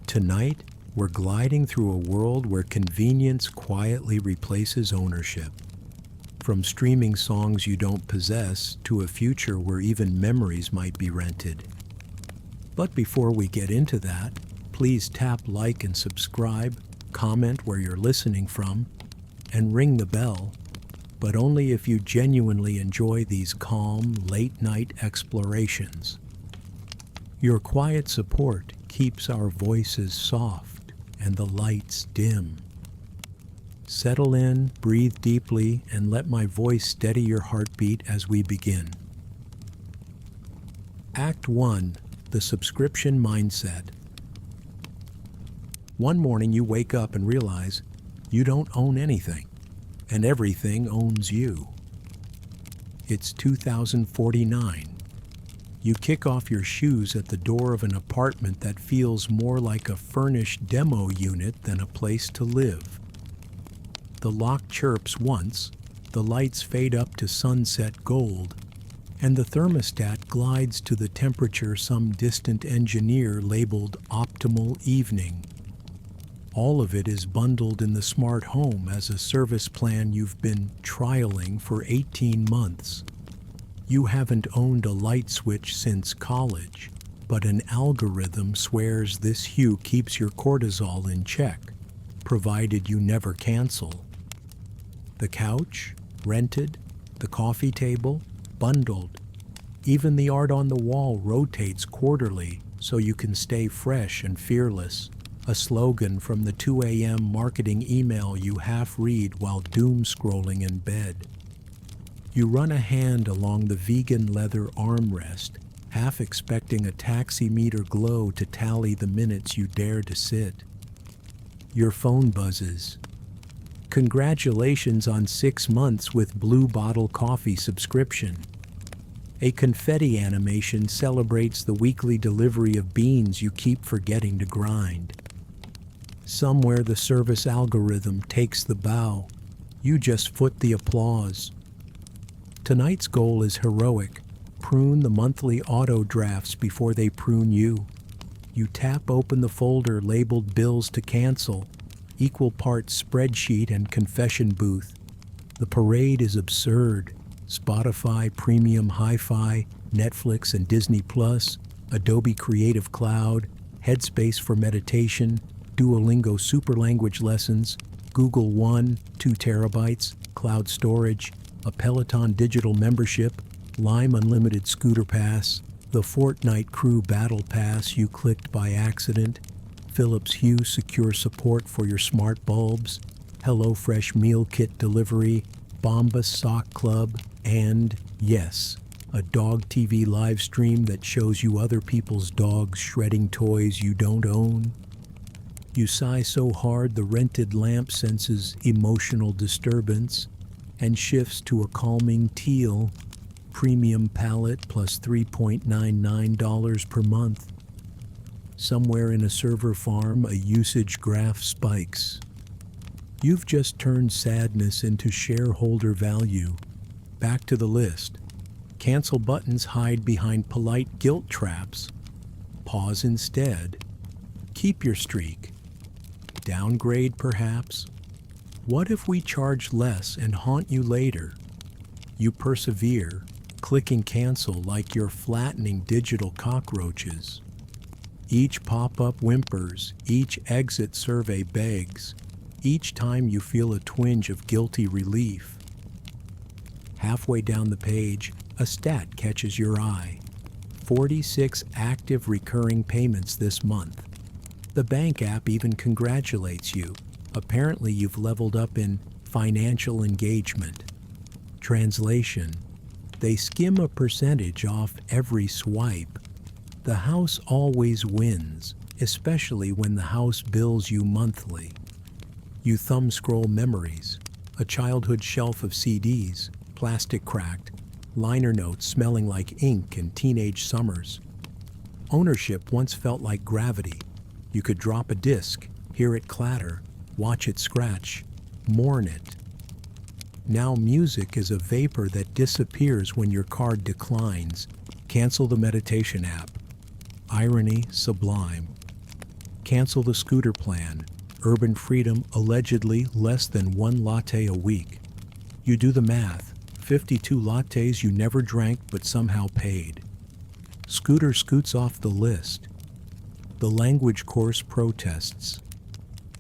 Tonight, we're gliding through a world where convenience quietly replaces ownership. From streaming songs you don't possess to a future where even memories might be rented. But before we get into that, please tap like and subscribe, comment where you're listening from, and ring the bell, but only if you genuinely enjoy these calm, late-night explorations. Your quiet support keeps our voices soft and the lights dim. Settle in, breathe deeply, and let my voice steady your heartbeat as we begin. Act 1. The Subscription Mindset. One morning you wake up and realize you don't own anything, and everything owns you. It's 2049. You kick off your shoes at the door of an apartment that feels more like a furnished demo unit than a place to live. The lock chirps once, the lights fade up to sunset gold, and the thermostat glides to the temperature some distant engineer labeled optimal evening. All of it is bundled in the smart home as a service plan you've been trialing for 18 months. You haven't owned a light switch since college, but an algorithm swears this hue keeps your cortisol in check, provided you never cancel. The couch, rented. The coffee table, bundled. Even the art on the wall rotates quarterly so you can stay fresh and fearless. A slogan from the 2 a.m. marketing email you half read while doom scrolling in bed. You run a hand along the vegan leather armrest, half expecting a taximeter glow to tally the minutes you dare to sit. Your phone buzzes. Congratulations on 6 months with Blue Bottle Coffee subscription. A confetti animation celebrates the weekly delivery of beans you keep forgetting to grind. Somewhere the service algorithm takes the bow. You just foot the applause. Tonight's goal is heroic. Prune the monthly auto drafts before they prune you. You tap open the folder labeled bills to cancel. Equal parts spreadsheet and confession booth. The parade is absurd. Spotify, Premium Hi-Fi, Netflix and Disney Plus, Adobe Creative Cloud, Headspace for meditation, Duolingo super language lessons, Google One, 2 terabytes, cloud storage, a Peloton digital membership, Lime Unlimited Scooter Pass, the Fortnite Crew Battle Pass you clicked by accident, Philips Hue secure support for your smart bulbs, HelloFresh meal kit delivery, Bombas Sock Club, and, yes, a dog TV live stream that shows you other people's dogs shredding toys you don't own. You sigh so hard the rented lamp senses emotional disturbance and shifts to a calming teal, premium palette plus $3.99 per month. Somewhere in a server farm, a usage graph spikes. You've just turned sadness into shareholder value. Back to the list. Cancel buttons hide behind polite guilt traps. Pause instead. Keep your streak. Downgrade, perhaps? What if we charge less and haunt you later? You persevere, clicking cancel like you're flattening digital cockroaches. Each pop-up whimpers, each exit survey begs, each time you feel a twinge of guilty relief. Halfway down the page, a stat catches your eye. 46 active recurring payments this month. The bank app even congratulates you. Apparently you've leveled up in financial engagement. Translation: they skim a percentage off every swipe. The house always wins, especially when the house bills you monthly. You thumb scroll memories, a childhood shelf of CDs, plastic cracked, liner notes smelling like ink and teenage summers. Ownership once felt like gravity. You could drop a disc, hear it clatter, watch it scratch, mourn it. Now music is a vapor that disappears when your card declines. Cancel the meditation app. Irony sublime. Cancel the scooter plan. Urban freedom allegedly less than one latte a week. You do the math. 52 lattes you never drank but somehow paid. Scooter scoots off the list. The language course protests.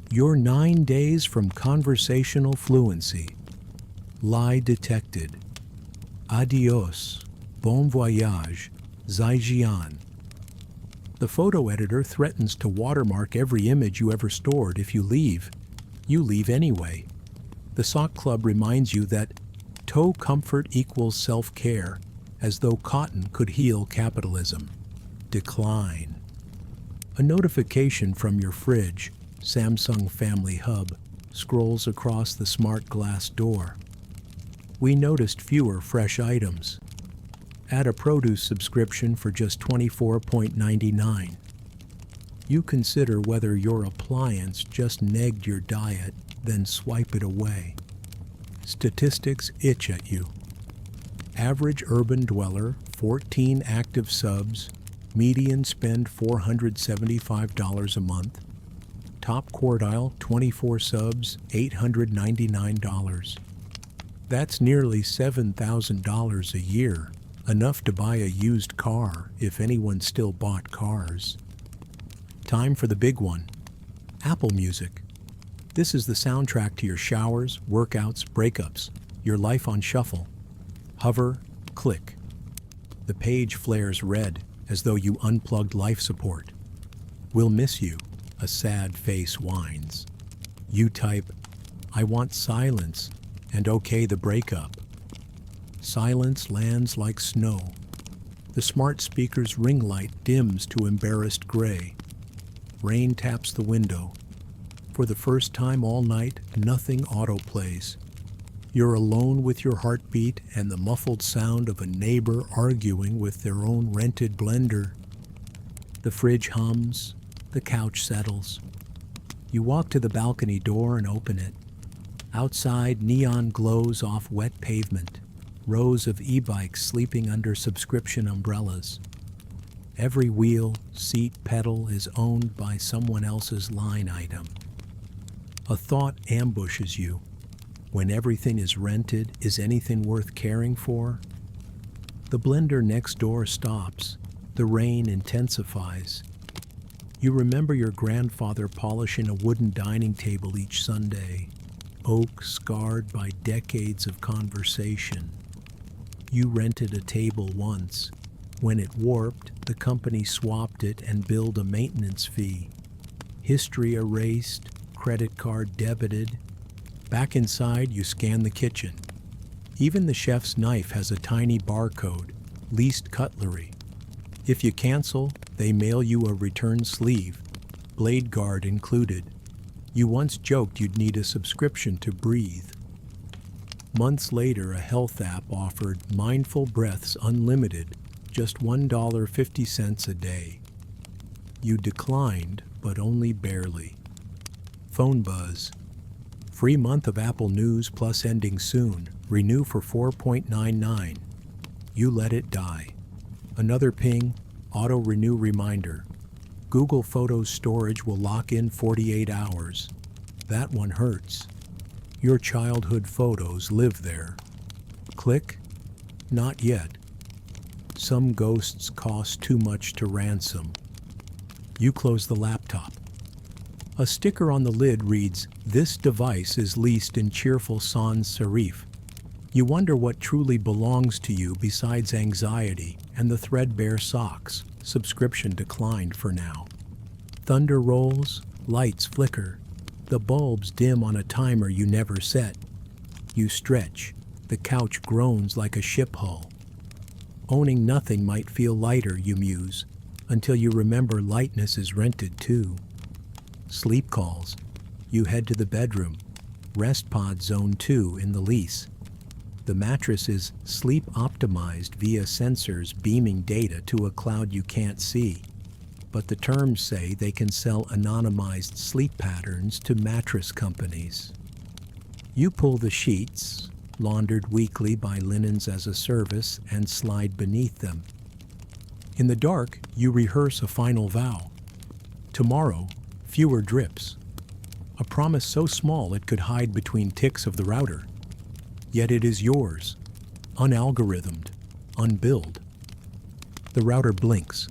You're 9 days from conversational fluency. Lie detected. Adios. Bon voyage. Zaijian. The photo editor threatens to watermark every image you ever stored if you leave. You leave anyway. The sock club reminds you that toe comfort equals self-care, as though cotton could heal capitalism. Decline. A notification from your fridge, Samsung Family Hub, scrolls across the smart glass door. We noticed fewer fresh items. Add a produce subscription for just $24.99. You consider whether your appliance just negged your diet, then swipe it away. Statistics itch at you. Average urban dweller, 14 active subs, median spend $475 a month. Top quartile, 24 subs, $899. That's nearly $7,000 a year, enough to buy a used car if anyone still bought cars. Time for the big one. Apple Music. This is the soundtrack to your showers, workouts, breakups, your life on shuffle. Hover, click. The page flares red, as though you unplugged life support. We'll miss you, a sad face whines. You type, I want silence, and okay the breakup. Silence lands like snow. The smart speaker's ring light dims to embarrassed gray. Rain taps the window. For the first time all night, nothing autoplays. You're alone with your heartbeat and the muffled sound of a neighbor arguing with their own rented blender. The fridge hums, the couch settles. You walk to the balcony door and open it. Outside, neon glows off wet pavement. Rows of e-bikes sleeping under subscription umbrellas. Every wheel, seat, pedal is owned by someone else's line item. A thought ambushes you. When everything is rented, is anything worth caring for? The blender next door stops. The rain intensifies. You remember your grandfather polishing a wooden dining table each Sunday, oak scarred by decades of conversation. You rented a table once. When it warped, the company swapped it and billed a maintenance fee. History erased, credit card debited. Back inside, you scan the kitchen. Even the chef's knife has a tiny barcode, leased cutlery. If you cancel, they mail you a return sleeve, blade guard included. You once joked you'd need a subscription to breathe. Months later, a health app offered Mindful Breaths Unlimited, just $1.50 a day. You declined, but only barely. Phone buzz. Free month of Apple News Plus ending soon. Renew for $4.99. You let it die. Another ping, auto-renew reminder. Google Photos storage will lock in 48 hours. That one hurts. Your childhood photos live there. Click? Not yet. Some ghosts cost too much to ransom. You close the laptop. A sticker on the lid reads, "This device is leased in cheerful sans serif." You wonder what truly belongs to you besides anxiety and the threadbare socks. Subscription declined for now. Thunder rolls, lights flicker. The bulbs dim on a timer you never set. You stretch. The couch groans like a ship hull. Owning nothing might feel lighter, you muse, until you remember lightness is rented too. Sleep calls. You head to the bedroom. Rest pod zone 2 in the lease. The mattress is sleep optimized via sensors beaming data to a cloud you can't see. But the terms say they can sell anonymized sleep patterns to mattress companies. You pull the sheets, laundered weekly by Linens as a Service, and slide beneath them. In the dark, you rehearse a final vow. Tomorrow, fewer drips. A promise so small it could hide between ticks of the router. Yet it is yours, unalgorithmed, unbilled. The router blinks.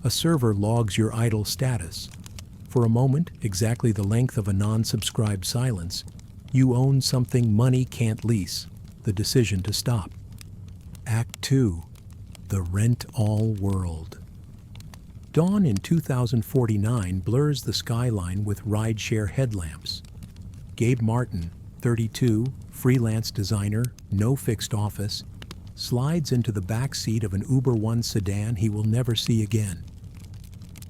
A server logs your idle status. For a moment, exactly the length of a non-subscribed silence, you own something money can't lease, the decision to stop. Act 2. The Rent-All World. Dawn in 2049 blurs the skyline with rideshare headlamps. Gabe Martin, 32, freelance designer, no fixed office, slides into the back seat of an Uber One sedan he will never see again.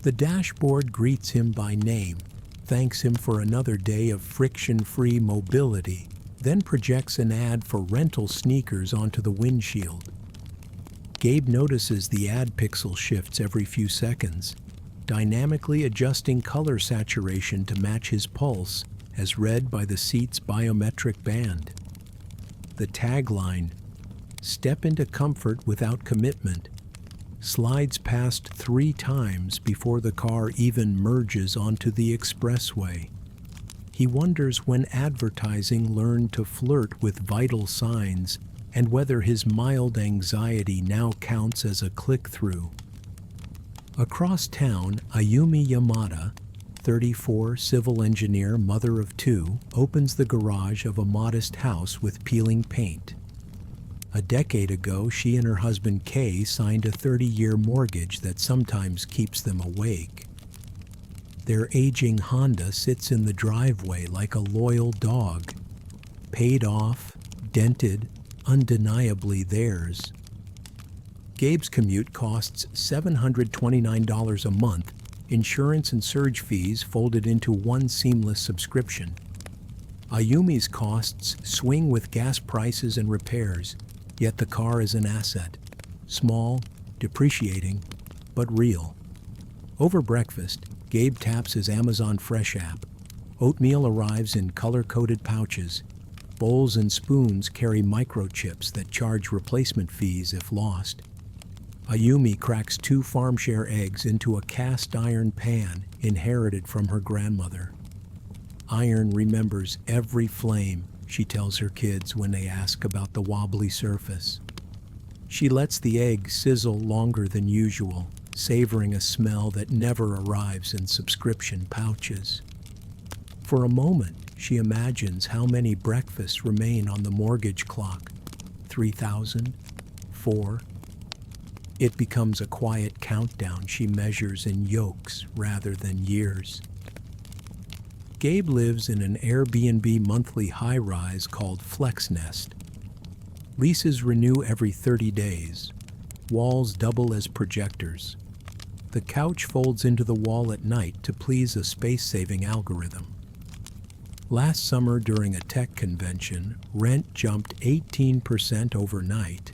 The dashboard greets him by name, thanks him for another day of friction-free mobility, then projects an ad for rental sneakers onto the windshield. Gabe notices the ad pixel shifts every few seconds, dynamically adjusting color saturation to match his pulse as read by the seat's biometric band. The tagline, "Step into comfort without commitment," slides past 3 times before the car even merges onto the expressway. He wonders when advertising learned to flirt with vital signs and whether his mild anxiety now counts as a click-through. Across town, Ayumi Yamada, 34, civil engineer, mother of 2, opens the garage of a modest house with peeling paint. A decade ago, she and her husband Kay signed a 30-year mortgage that sometimes keeps them awake. Their aging Honda sits in the driveway like a loyal dog, paid off, dented, undeniably theirs. Gabe's commute costs $729 a month, insurance and surge fees folded into one seamless subscription. Ayumi's costs swing with gas prices and repairs, yet the car is an asset. Small, depreciating, but real. Over breakfast, Gabe taps his Amazon Fresh app. Oatmeal arrives in color-coded pouches. Bowls and spoons carry microchips that charge replacement fees if lost. Ayumi cracks 2 farmshare eggs into a cast-iron pan inherited from her grandmother. Iron remembers every flame, she tells her kids when they ask about the wobbly surface. She lets the egg sizzle longer than usual, savoring a smell that never arrives in subscription pouches. For a moment, she imagines how many breakfasts remain on the mortgage clock. 3,000? 4? It becomes a quiet countdown she measures in yolks rather than years. Gabe lives in an Airbnb monthly high-rise called FlexNest. Leases renew every 30 days. Walls double as projectors. The couch folds into the wall at night to please a space-saving algorithm. Last summer during a tech convention, rent jumped 18% overnight.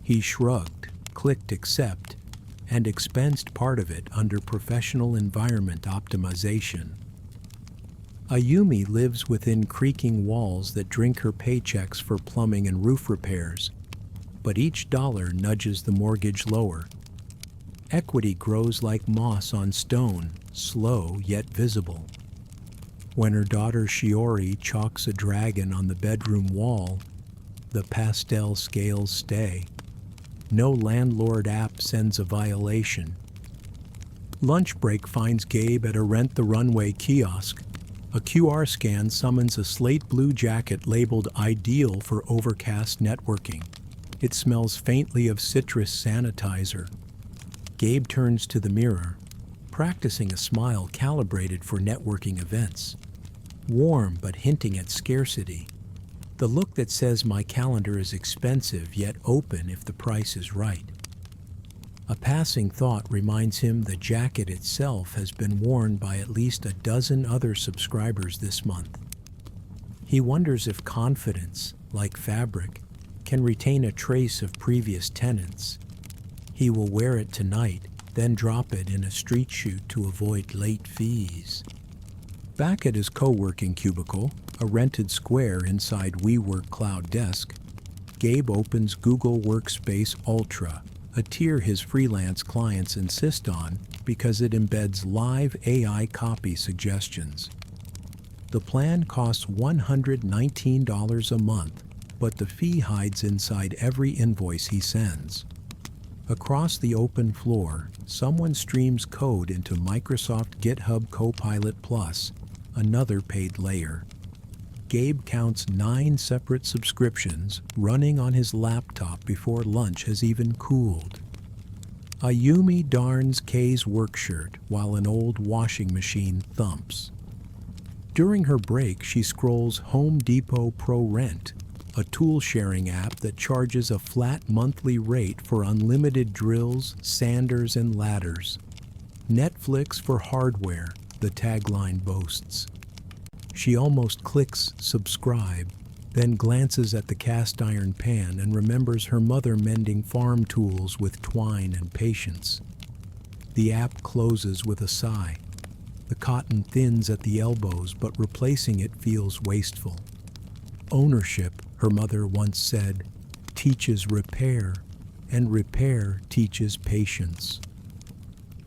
He shrugged, clicked accept, and expensed part of it under professional environment optimization. Ayumi lives within creaking walls that drink her paychecks for plumbing and roof repairs, but each dollar nudges the mortgage lower. Equity grows like moss on stone, slow yet visible. When her daughter Shiori chalks a dragon on the bedroom wall, the pastel scales stay. No landlord app sends a violation. Lunch break finds Gabe at a Rent the Runway kiosk. A QR scan summons a slate blue jacket labeled ideal for overcast networking. It smells faintly of citrus sanitizer. Gabe turns to the mirror, practicing a smile calibrated for networking events. Warm but hinting at scarcity. The look that says my calendar is expensive yet open if the price is right. A passing thought reminds him the jacket itself has been worn by at least a dozen other subscribers this month. He wonders if confidence, like fabric, can retain a trace of previous tenants. He will wear it tonight, then drop it in a street shoot to avoid late fees. Back at his co-working cubicle, a rented square inside WeWork Cloud Desk, Gabe opens Google Workspace Ultra, a tier his freelance clients insist on, because it embeds live AI copy suggestions. The plan costs $119 a month, but the fee hides inside every invoice he sends. Across the open floor, someone streams code into Microsoft GitHub Copilot Plus, another paid layer. Gabe counts 9 separate subscriptions running on his laptop before lunch has even cooled. Ayumi darns Kay's work shirt while an old washing machine thumps. During her break, she scrolls Home Depot Pro Rent, a tool-sharing app that charges a flat monthly rate for unlimited drills, sanders, and ladders. Netflix for hardware, the tagline boasts. She almost clicks subscribe, then glances at the cast iron pan and remembers her mother mending farm tools with twine and patience. The app closes with a sigh. The cotton thins at the elbows, but replacing it feels wasteful. Ownership, her mother once said, teaches repair, and repair teaches patience.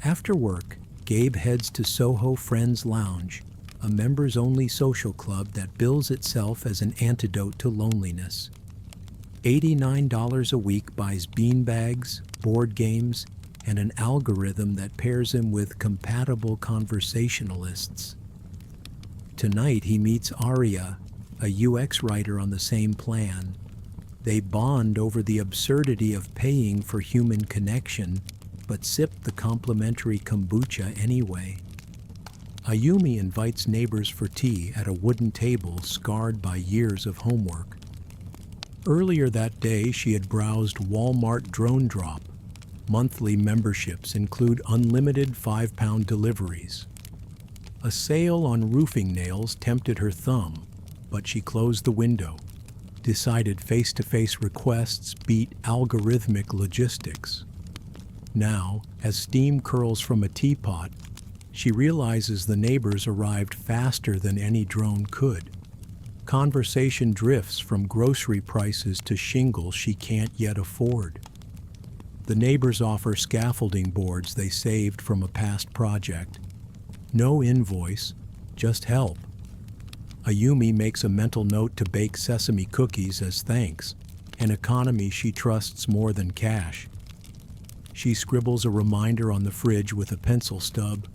After work, Gabe heads to Soho Friends Lounge, a members-only social club that bills itself as an antidote to loneliness. $89 a week buys beanbags, board games, and an algorithm that pairs him with compatible conversationalists. Tonight he meets Aria, a UX writer on the same plan. They bond over the absurdity of paying for human connection, but sip the complimentary kombucha anyway. Ayumi invites neighbors for tea at a wooden table scarred by years of homework. Earlier that day, she had browsed Walmart Drone Drop. Monthly memberships include unlimited 5-pound deliveries. A sale on roofing nails tempted her thumb, but she closed the window, decided face-to-face requests beat algorithmic logistics. Now, as steam curls from a teapot, she realizes the neighbors arrived faster than any drone could. Conversation drifts from grocery prices to shingles she can't yet afford. The neighbors offer scaffolding boards they saved from a past project. No invoice, just help. Ayumi makes a mental note to bake sesame cookies as thanks, an economy she trusts more than cash. She scribbles a reminder on the fridge with a pencil stub,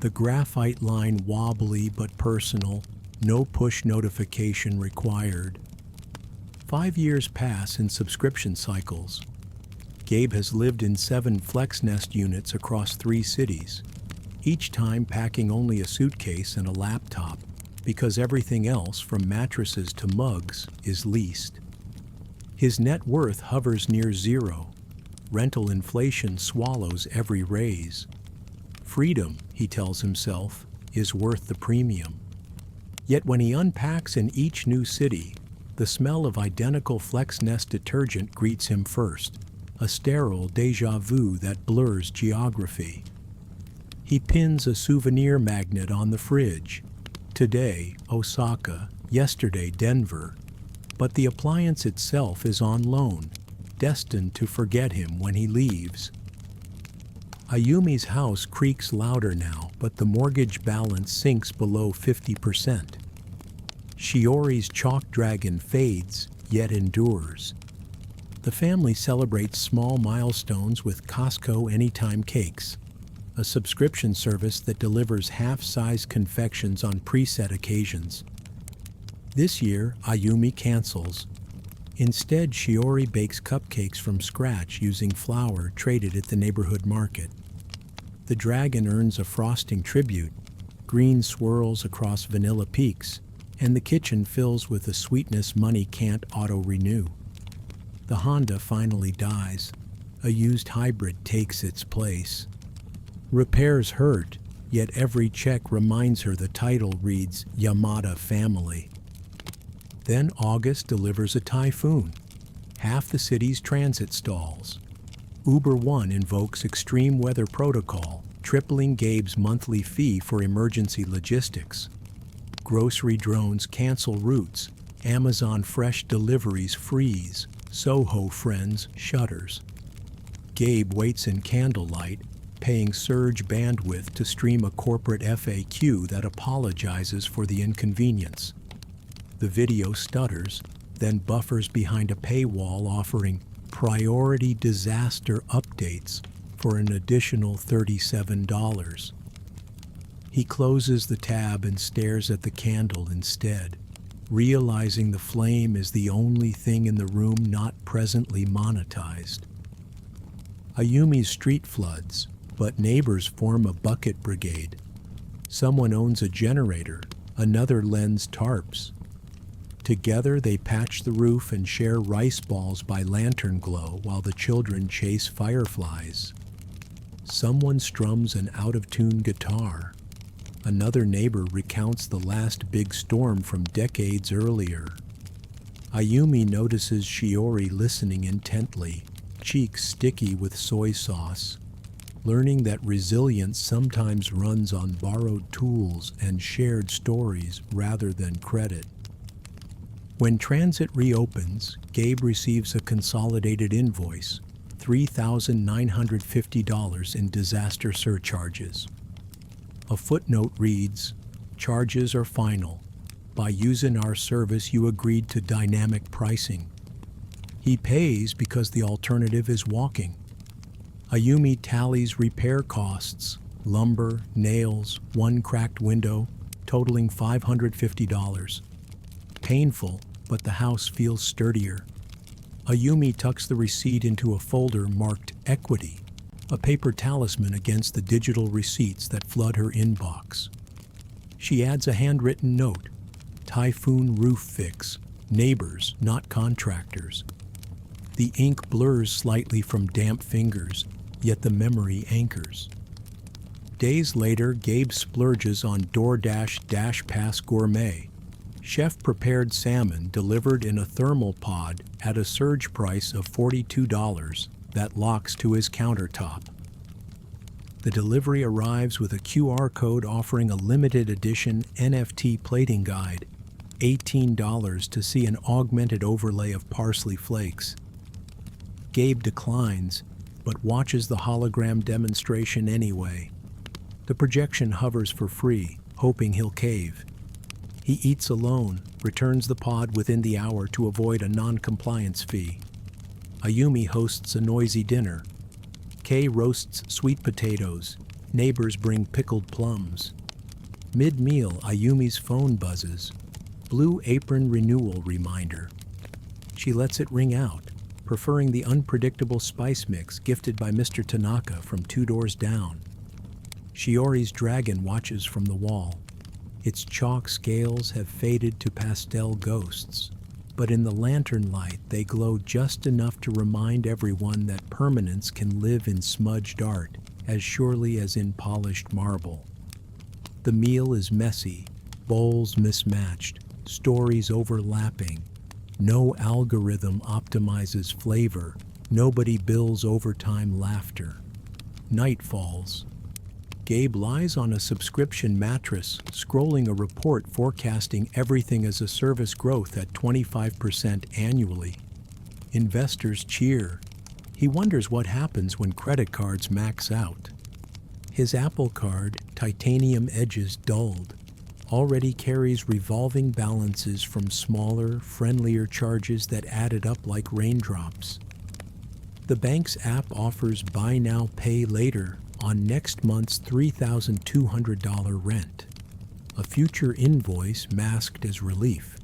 the graphite line wobbly but personal, no push notification required. 5 years pass in subscription cycles. Gabe has lived in 7 FlexNest units across 3 cities, each time packing only a suitcase and a laptop, because everything else, from mattresses to mugs, is leased. His net worth hovers near zero. Rental inflation swallows every raise. Freedom, he tells himself, is worth the premium. Yet when he unpacks in each new city, the smell of identical FlexNest detergent greets him first, a sterile déjà vu that blurs geography. He pins a souvenir magnet on the fridge. Today, Osaka, yesterday, Denver. But the appliance itself is on loan, destined to forget him when he leaves. Ayumi's house creaks louder now, but the mortgage balance sinks below 50%. Shiori's chalk dragon fades, yet endures. The family celebrates small milestones with Costco Anytime Cakes, a subscription service that delivers half-size confections on preset occasions. This year, Ayumi cancels. Instead, Shiori bakes cupcakes from scratch using flour traded at the neighborhood market. The dragon earns a frosting tribute, green swirls across vanilla peaks, and the kitchen fills with a sweetness money can't auto-renew. The Honda finally dies. A used hybrid takes its place. Repairs hurt, yet every check reminds her the title reads Yamada Family. Then August delivers a typhoon. Half the city's transit stalls. Uber One invokes extreme weather protocol, tripling Gabe's monthly fee for emergency logistics. Grocery drones cancel routes. Amazon Fresh deliveries freeze. Soho Friends shutters. Gabe waits in candlelight, paying surge bandwidth to stream a corporate FAQ that apologizes for the inconvenience. The video stutters, then buffers behind a paywall offering priority disaster updates for an additional $37. He closes the tab and stares at the candle instead, realizing the flame is the only thing in the room not presently monetized. Ayumi's street floods, but neighbors form a bucket brigade. Someone owns a generator, another lends tarps. Together they patch the roof and share rice balls by lantern glow while the children chase fireflies. Someone strums an out-of-tune guitar. Another neighbor recounts the last big storm from decades earlier. Ayumi notices Shiori listening intently, cheeks sticky with soy sauce, learning that resilience sometimes runs on borrowed tools and shared stories rather than credit. When transit reopens, Gabe receives a consolidated invoice, $3,950 in disaster surcharges. A footnote reads, "Charges are final. By using our service, you agreed to dynamic pricing." He pays because the alternative is walking. Ayumi tallies repair costs, lumber, nails, one cracked window, totaling $550. Painful, but the house feels sturdier. Ayumi tucks the receipt into a folder marked Equity, a paper talisman against the digital receipts that flood her inbox. She adds a handwritten note, "Typhoon roof fix, neighbors, not contractors." The ink blurs slightly from damp fingers, yet the memory anchors. Days later, Gabe splurges on DoorDash Dash Pass Gourmet, chef-prepared salmon delivered in a thermal pod at a surge price of $42 that locks to his countertop. The delivery arrives with a QR code offering a limited edition NFT plating guide, $18 to see an augmented overlay of parsley flakes. Gabe declines, but watches the hologram demonstration anyway. The projection hovers for free, hoping he'll cave. He eats alone, returns the pod within the hour to avoid a non-compliance fee. Ayumi hosts a noisy dinner. Kay roasts sweet potatoes. Neighbors bring pickled plums. Mid-meal, Ayumi's phone buzzes. Blue Apron renewal reminder. She lets it ring out, preferring the unpredictable spice mix gifted by Mr. Tanaka from 2 doors down. Shiori's dragon watches from the wall. Its chalk scales have faded to pastel ghosts, but in the lantern light they glow just enough to remind everyone that permanence can live in smudged art as surely as in polished marble. The meal is messy, bowls mismatched, stories overlapping. No algorithm optimizes flavor, nobody bills overtime laughter. Night falls. Gabe lies on a subscription mattress, scrolling a report forecasting everything as a service growth at 25% annually. Investors cheer. He wonders what happens when credit cards max out. His Apple Card, titanium edges dulled, already carries revolving balances from smaller, friendlier charges that added up like raindrops. The bank's app offers buy now, pay later on next month's $3,200 rent, a future invoice masked as relief.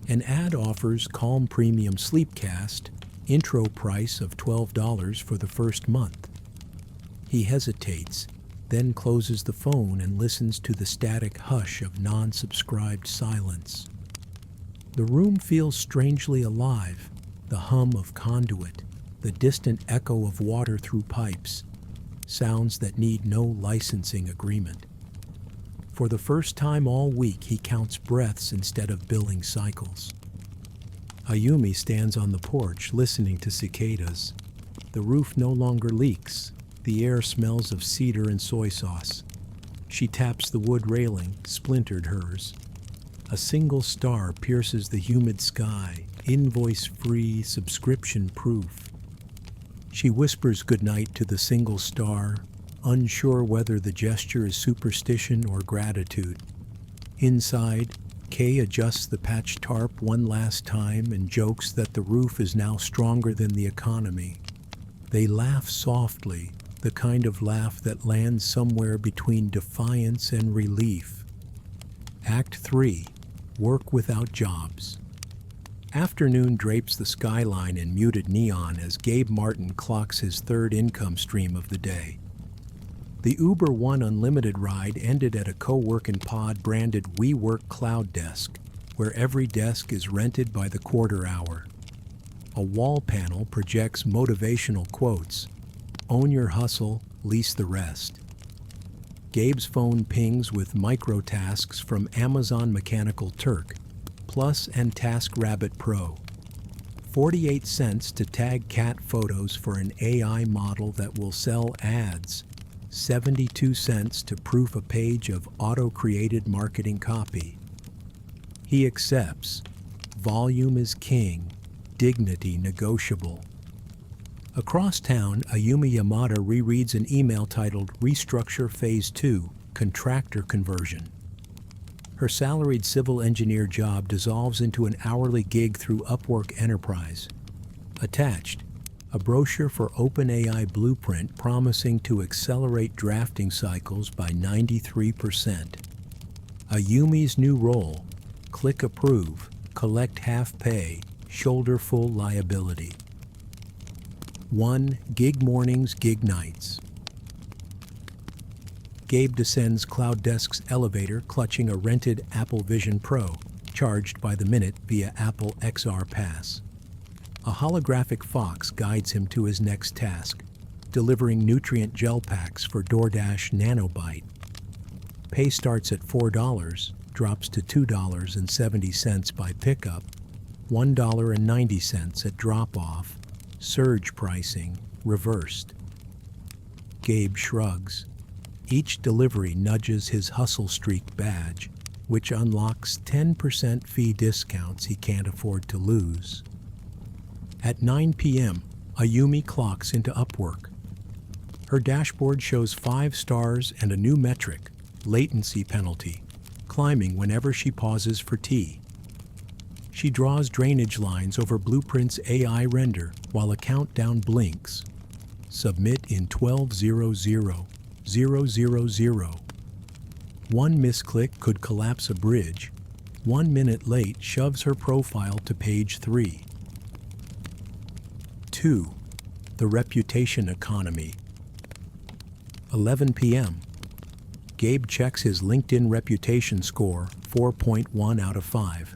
An ad offers Calm Premium Sleepcast, intro price of $12 for the first month. He hesitates, then closes the phone and listens to the static hush of non-subscribed silence. The room feels strangely alive, the hum of conduit, the distant echo of water through pipes, sounds that need no licensing agreement. For the first time all week, he counts breaths instead of billing cycles. Ayumi stands on the porch listening to cicadas. The roof no longer leaks. The air smells of cedar and soy sauce. She taps the wood railing, splintered hers. A single star pierces the humid sky, invoice-free, subscription-proof. She whispers goodnight to the single star, unsure whether the gesture is superstition or gratitude. Inside, Kay adjusts the patch tarp one last time and jokes that the roof is now stronger than the economy. They laugh softly, the kind of laugh that lands somewhere between defiance and relief. Act 3. Work without jobs. Afternoon drapes the skyline in muted neon as Gabe Martin clocks his third income stream of the day. The Uber One Unlimited ride ended at a co-working pod branded WeWork Cloud Desk, where every desk is rented by the quarter hour. A wall panel projects motivational quotes: "Own your hustle, lease the rest." Gabe's phone pings with micro-tasks from Amazon Mechanical Turk, Plus and TaskRabbit Pro. 48 cents to tag cat photos for an AI model that will sell ads. 72 cents to proof a page of auto-created marketing copy. He accepts. Volume is king, dignity negotiable. Across town, Ayumi Yamada rereads an email titled Restructure Phase 2, Contractor Conversion. Her salaried civil engineer job dissolves into an hourly gig through Upwork Enterprise. Attached, a brochure for OpenAI Blueprint promising to accelerate drafting cycles by 93%. Ayumi's new role: click approve, collect half pay, shoulder full liability. 1. Gig mornings, gig nights. Gabe descends Cloud Desk's elevator clutching a rented Apple Vision Pro, charged by the minute via Apple XR Pass. A holographic fox guides him to his next task, delivering nutrient gel packs for DoorDash Nanobite. Pay starts at $4, drops to $2.70 by pickup, $1.90 at drop-off, surge pricing, reversed. Gabe shrugs. Each delivery nudges his hustle streak badge, which unlocks 10% fee discounts he can't afford to lose. At 9 p.m., Ayumi clocks into Upwork. Her dashboard shows 5 stars and a new metric, latency penalty, climbing whenever she pauses for tea. She draws drainage lines over Blueprint's AI render while a countdown blinks. Submit in 12:00. 000. One misclick could collapse a bridge. 1 minute late shoves her profile to page 3. 2. The reputation economy. 11 p.m. Gabe checks his LinkedIn reputation score, 4.1 out of 5.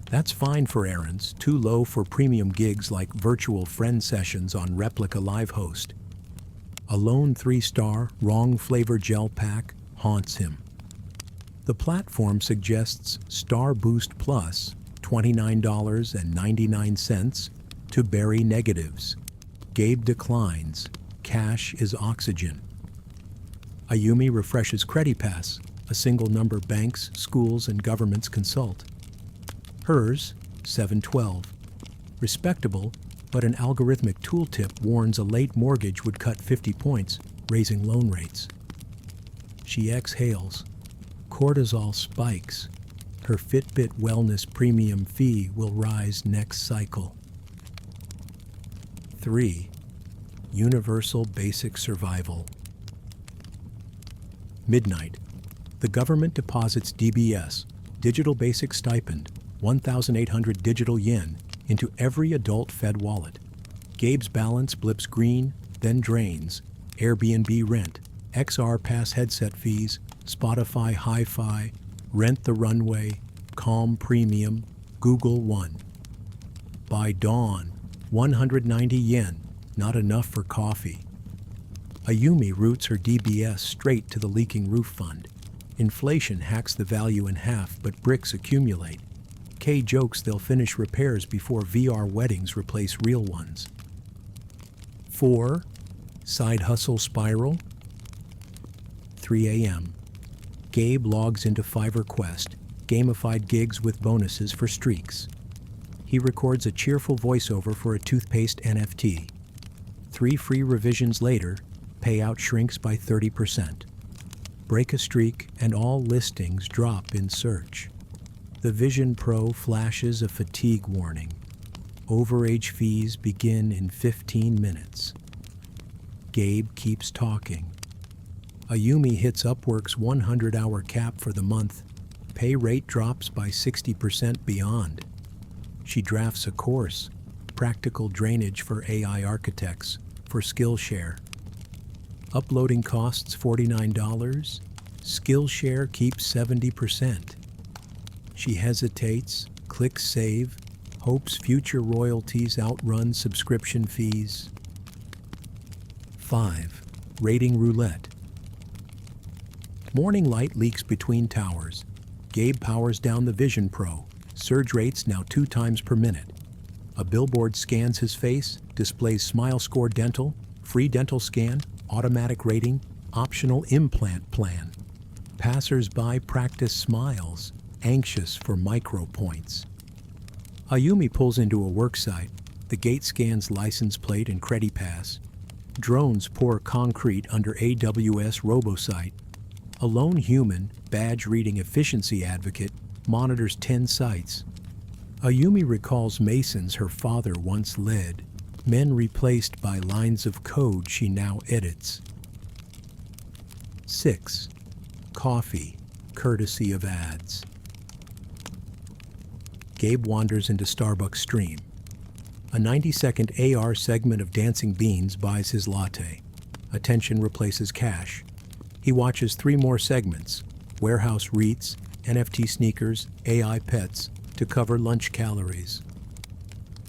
That's fine for errands, too low for premium gigs like virtual friend sessions on Replica Livehost. A lone 3-star, wrong flavor gel pack haunts him. The platform suggests Star Boost Plus, $29.99, to bury negatives. Gabe declines. Cash is oxygen. Ayumi refreshes CrediPass, a single number banks, schools, and governments consult. Hers, 712. Respectable, but an algorithmic tooltip warns a late mortgage would cut 50 points, raising loan rates. She exhales. Cortisol spikes. Her Fitbit wellness premium fee will rise next cycle. 3. Universal basic survival. Midnight. The government deposits DBS, Digital Basic Stipend, 1,800 digital yen, into every adult Fed wallet. Gabe's balance blips green, then drains. Airbnb rent, XR Pass headset fees, Spotify Hi-Fi, Rent the Runway, Calm Premium, Google One. By dawn, 190 yen, not enough for coffee. Ayumi routes her DBS straight to the leaking roof fund. Inflation hacks the value in half, but bricks accumulate. Kay jokes they'll finish repairs before VR weddings replace real ones. 4. Side hustle spiral. 3 a.m. Gabe logs into Fiverr Quest, gamified gigs with bonuses for streaks. He records a cheerful voiceover for a toothpaste NFT. 3 free revisions later, Payout shrinks by 30%. Break a streak and all listings drop in search. The Vision Pro flashes a fatigue warning. Overage fees begin in 15 minutes. Gabe keeps talking. Ayumi hits Upwork's 100-hour cap for the month. Pay rate drops by 60% beyond. She drafts a course, Practical Drainage for AI Architects, for Skillshare. Uploading costs $49. Skillshare keeps 70%. She hesitates, clicks save, hopes future royalties outrun subscription fees. 5. Rating Roulette. Morning light leaks between towers. Gabe powers down the Vision Pro. Surge rates now 2 times per minute. A billboard scans his face, displays Smile Score Dental, free dental scan, automatic rating, optional implant plan. Passers-by practice smiles, anxious for micro points. Ayumi pulls into a worksite. The gate scans license plate and CrediPass. Drones pour concrete under AWS RoboSite. A lone human, badge reading efficiency advocate, monitors 10 sites. Ayumi recalls masons her father once led, men replaced by lines of code she now edits. 6. Coffee, courtesy of ads. Gabe wanders into Starbucks Stream. A 90-second AR segment of dancing beans buys his latte. Attention replaces cash. He watches 3 more segments: warehouse REITs, NFT sneakers, AI pets, to cover lunch calories.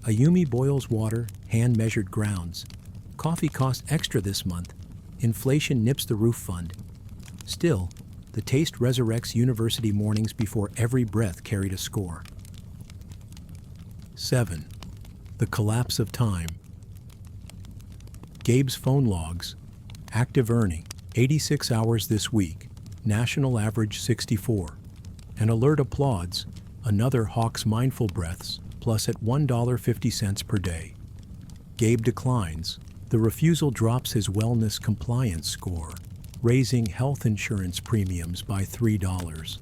Ayumi boils water, hand-measured grounds. Coffee costs extra this month. Inflation nips the roof fund. Still, the taste resurrects university mornings before every breath carried a score. 7. The collapse of time. Gabe's phone logs. Active earning, 86 hours this week. National average 64. An alert applauds. Another hawks mindful breaths, plus at $1.50 per day. Gabe declines. The refusal drops his wellness compliance score, raising health insurance premiums by $3.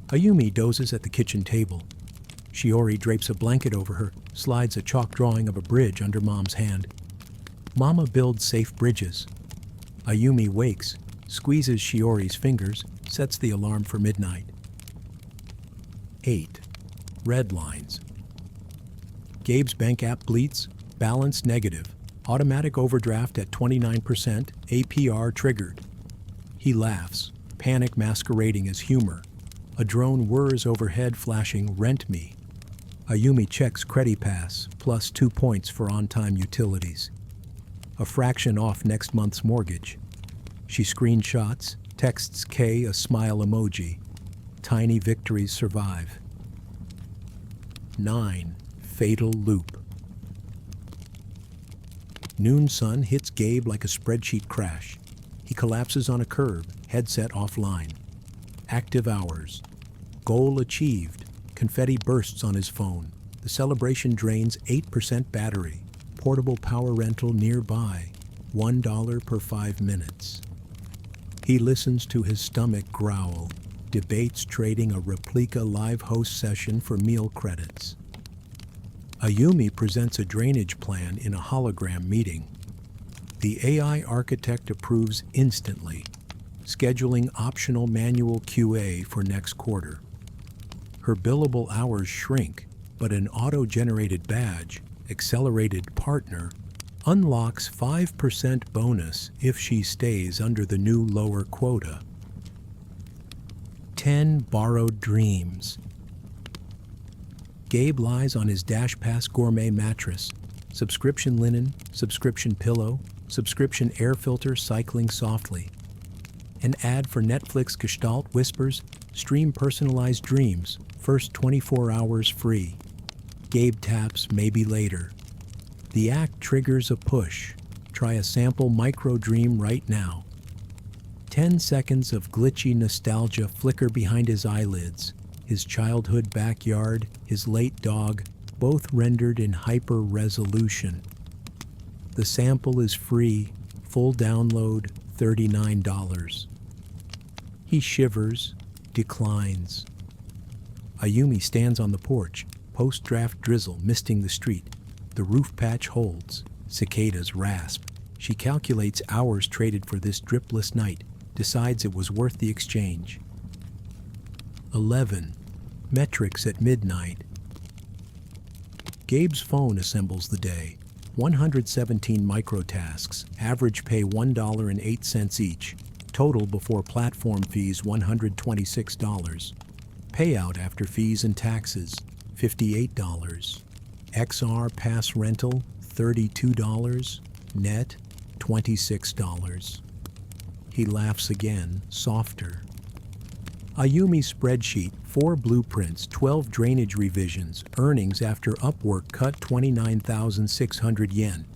Ayumi dozes at the kitchen table. Shiori drapes a blanket over her, slides a chalk drawing of a bridge under Mom's hand. Mama builds safe bridges. Ayumi wakes, squeezes Shiori's fingers, sets the alarm for midnight. 8. Red lines. Gabe's bank app bleats, balance negative, automatic overdraft at 29%, APR triggered. He laughs, panic masquerading as humor. A drone whirs overhead flashing "Rent Me." Ayumi checks CrediPass, plus 2 points for on-time utilities. A fraction off next month's mortgage. She screenshots, texts Kay a smile emoji. Tiny victories survive. 9. Fatal loop. Noon sun hits Gabe like a spreadsheet crash. He collapses on a curb, headset offline. Active hours. Goal achieved. Confetti bursts on his phone. The celebration drains 8% battery. Portable power rental nearby. $1 per 5 minutes. He listens to his stomach growl. Debates trading a replica live host session for meal credits. Ayumi presents a drainage plan in a hologram meeting. The AI architect approves instantly, scheduling optional manual QA for next quarter. Her billable hours shrink, but an auto-generated badge, Accelerated Partner, unlocks 5% bonus if she stays under the new lower quota. 10 borrowed dreams. Gabe lies on his DashPass gourmet mattress. Subscription linen, subscription pillow, subscription air filter cycling softly. An ad for Netflix Gestalt whispers, stream personalized dreams, first 24 hours free. Gabe taps maybe later. The act triggers a push. Try a sample micro dream right now. 10 seconds of glitchy nostalgia flicker behind his eyelids. His childhood backyard, his late dog, both rendered in hyper-resolution. The sample is free, Full download, $39. He shivers, declines. Ayumi stands on the porch, post-draft drizzle misting the street. The roof patch holds. Cicadas rasp. She calculates hours traded for this dripless night, decides it was worth the exchange. 11. Metrics at midnight. Gabe's phone assembles the day. 117 microtasks, average pay $1.08 each. Total before platform fees $126. Payout after fees and taxes, $58. XR pass rental, $32. Net, $26. He laughs again, softer. Ayumi spreadsheet, 4 blueprints, 12 drainage revisions, earnings after Upwork cut 29,600 yen.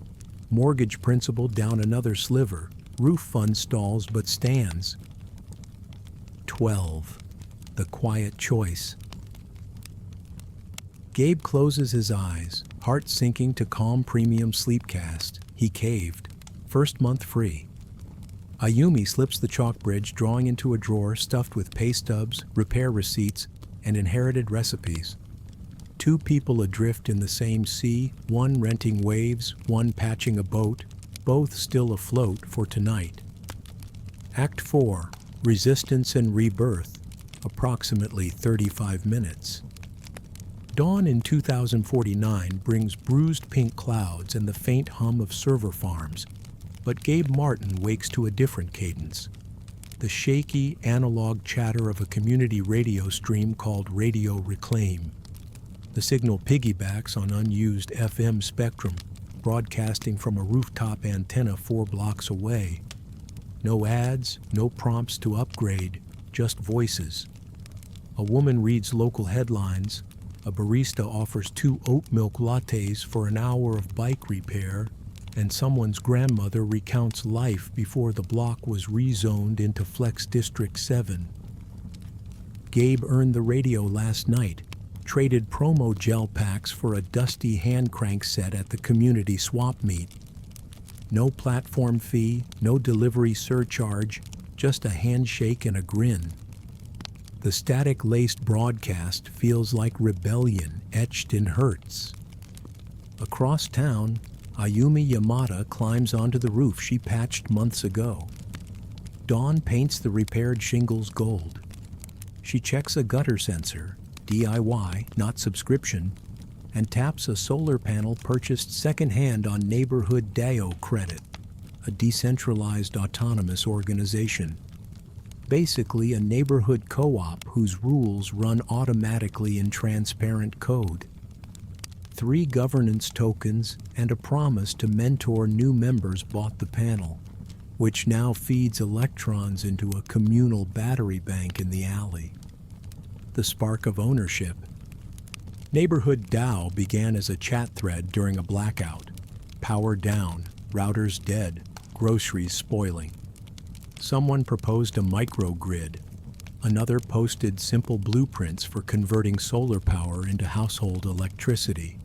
Mortgage principal down another sliver, roof fund stalls but stands. 12. The quiet choice. Gabe closes his eyes, heart sinking to calm premium sleepcast. He caved. First month free. Ayumi slips the chalk bridge, drawing into a drawer stuffed with pay stubs, repair receipts, and inherited recipes. 2 people adrift in the same sea, one renting waves, one patching a boat, both still afloat for tonight. Act 4. Resistance and Rebirth. Approximately 35 minutes. Dawn in 2049 brings bruised pink clouds and the faint hum of server farms, but Gabe Martin wakes to a different cadence. The shaky, analog chatter of a community radio stream called Radio Reclaim. The signal piggybacks on unused FM spectrum, broadcasting from a rooftop antenna 4 blocks away. No ads, no prompts to upgrade, just voices. A woman reads local headlines. A barista offers 2 oat milk lattes for an hour of bike repair, and someone's grandmother recounts life before the block was rezoned into Flex District 7. Gabe earned the radio last night, traded promo gel packs for a dusty hand crank set at the community swap meet. No platform fee, no delivery surcharge, just a handshake and a grin. The static-laced broadcast feels like rebellion etched in hertz. Across town, Ayumi Yamada climbs onto the roof she patched months ago. Dawn paints the repaired shingles gold. She checks a gutter sensor, DIY, not subscription, and taps a solar panel purchased secondhand on Neighborhood DAO credit, a decentralized autonomous organization. Basically a neighborhood co-op whose rules run automatically in transparent code. 3 governance tokens and a promise to mentor new members bought the panel, which now feeds electrons into a communal battery bank in the alley. The spark of ownership. Neighborhood DAO began as a chat thread during a blackout. Power down, routers dead, groceries spoiling. Someone proposed a microgrid. Another posted simple blueprints for converting solar power into household electricity.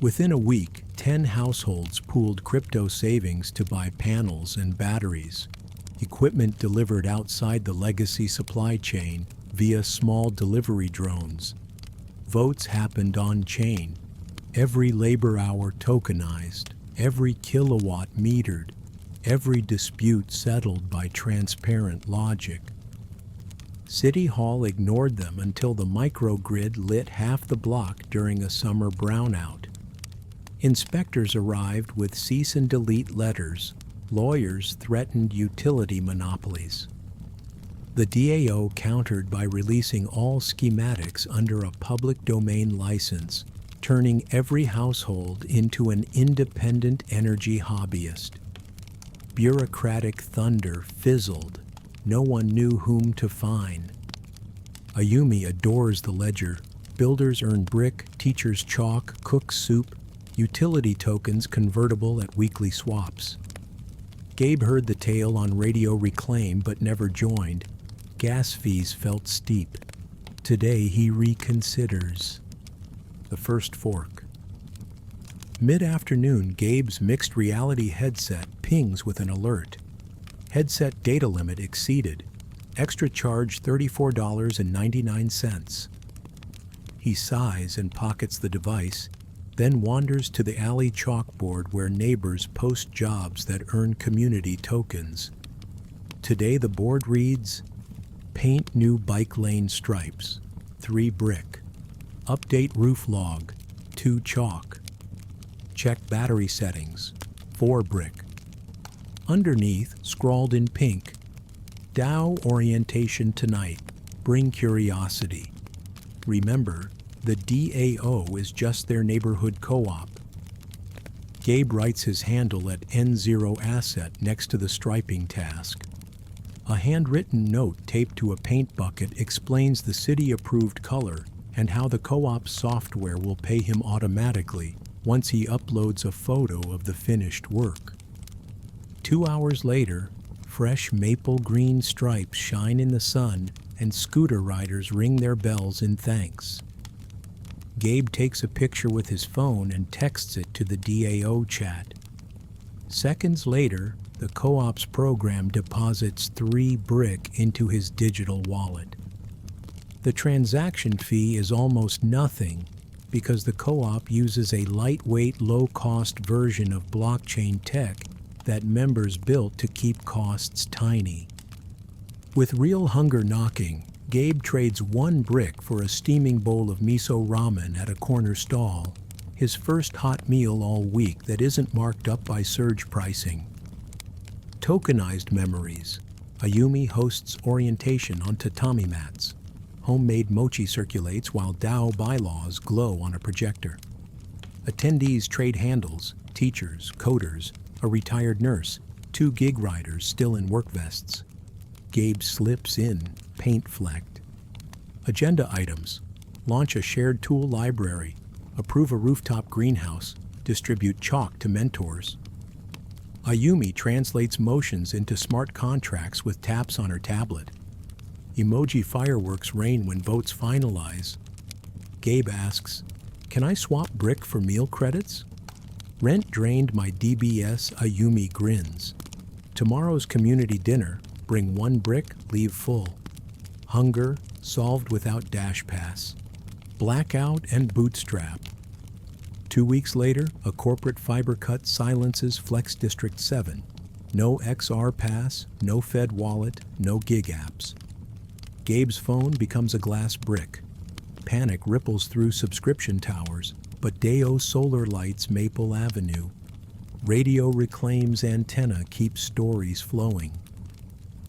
Within a week, 10 households pooled crypto savings to buy panels and batteries. Equipment delivered outside the legacy supply chain via small delivery drones. Votes happened on-chain. Every labor hour tokenized, every kilowatt metered, every dispute settled by transparent logic. City Hall ignored them until the microgrid lit half the block during a summer brownout. Inspectors arrived with cease and delete letters. Lawyers threatened utility monopolies. The DAO countered by releasing all schematics under a public domain license, turning every household into an independent energy hobbyist. Bureaucratic thunder fizzled. No one knew whom to fine. Ayumi adores the ledger. Builders earn brick, teachers chalk, cooks soup, utility tokens convertible at weekly swaps. Gabe heard the tale on Radio Reclaim but never joined. Gas fees felt steep. Today he reconsiders. The first fork. Mid-afternoon, Gabe's mixed reality headset pings with an alert. Headset data limit exceeded. Extra charge $34.99. He sighs and pockets the device, then wanders to the alley chalkboard where neighbors post jobs that earn community tokens. Today the board reads, paint new bike lane stripes, 3 brick. Update roof log, 2 chalk. Check battery settings, 4 brick. Underneath, scrawled in pink, DAO orientation tonight, bring curiosity. Remember, the DAO is just their neighborhood co-op. Gabe writes his handle at N0 Asset next to the striping task. A handwritten note taped to a paint bucket explains the city-approved color and how the co-op software will pay him automatically once he uploads a photo of the finished work. 2 hours later, fresh maple green stripes shine in the sun and scooter riders ring their bells in thanks. Gabe takes a picture with his phone and texts it to the DAO chat. Seconds later, the co-op's program deposits 3 brick into his digital wallet. The transaction fee is almost nothing because the co-op uses a lightweight, low-cost version of blockchain tech that members built to keep costs tiny. With real hunger knocking, Gabe trades 1 brick for a steaming bowl of miso ramen at a corner stall, his first hot meal all week that isn't marked up by surge pricing. Tokenized memories. Ayumi hosts orientation on tatami mats. Homemade mochi circulates while DAO bylaws glow on a projector. Attendees trade handles, teachers, coders, a retired nurse, 2 gig riders still in work vests. Gabe slips in, paint flecked. Agenda items. Launch a shared tool library. Approve a rooftop greenhouse. Distribute chalk to mentors. Ayumi translates motions into smart contracts with taps on her tablet. Emoji fireworks rain when votes finalize. Gabe asks, "Can I swap brick for meal credits?" Rent drained my DBS. Ayumi grins. Tomorrow's community dinner, bring 1 brick, leave full. Hunger, solved without Dash Pass. Blackout and bootstrap. 2 weeks later, a corporate fiber cut silences Flex District 7. No XR Pass, no Fed wallet, no gig apps. Gabe's phone becomes a glass brick. Panic ripples through subscription towers, but DAO solar lights Maple Avenue. Radio reclaims antenna keeps stories flowing.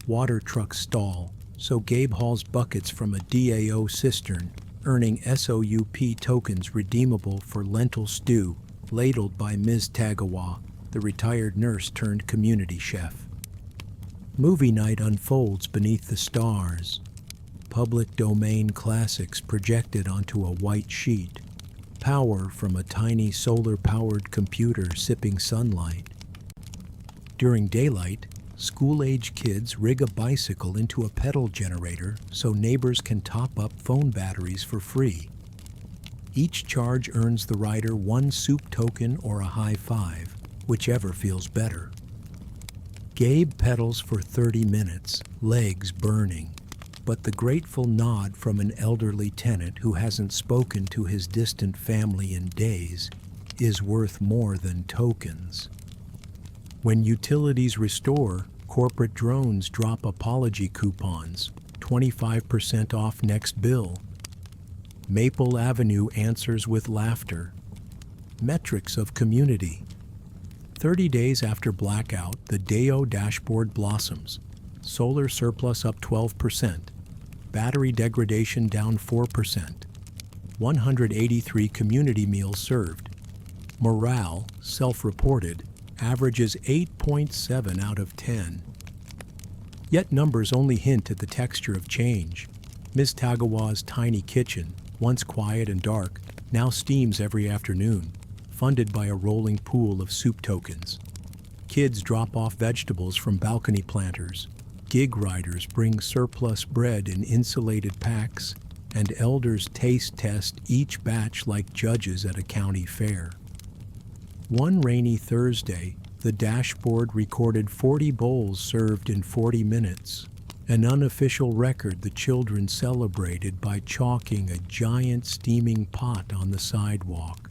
Water trucks stall, so Gabe hauls buckets from a DAO cistern, earning SOUP tokens redeemable for lentil stew, ladled by Ms. Tagawa, the retired nurse turned community chef. Movie night unfolds beneath the stars. Public domain classics projected onto a white sheet. Power from a tiny solar-powered computer sipping sunlight. During daylight, school-age kids rig a bicycle into a pedal generator so neighbors can top up phone batteries for free. Each charge earns the rider 1 soup token or a high five, whichever feels better. Gabe pedals for 30 minutes, legs burning, but the grateful nod from an elderly tenant who hasn't spoken to his distant family in days is worth more than tokens. When utilities restore, corporate drones drop apology coupons, 25% off next bill. Maple Avenue answers with laughter. Metrics of community. 30 days after blackout, the DAO dashboard blossoms. Solar surplus up 12%. Battery degradation down 4%. 183 community meals served. Morale, self-reported, averages 8.7 out of 10. Yet numbers only hint at the texture of change. Ms. Tagawa's tiny kitchen, once quiet and dark, now steams every afternoon, funded by a rolling pool of soup tokens. Kids drop off vegetables from balcony planters. Gig riders bring surplus bread in insulated packs, and elders taste test each batch like judges at a county fair. One rainy Thursday, the dashboard recorded 40 bowls served in 40 minutes, an unofficial record the children celebrated by chalking a giant steaming pot on the sidewalk.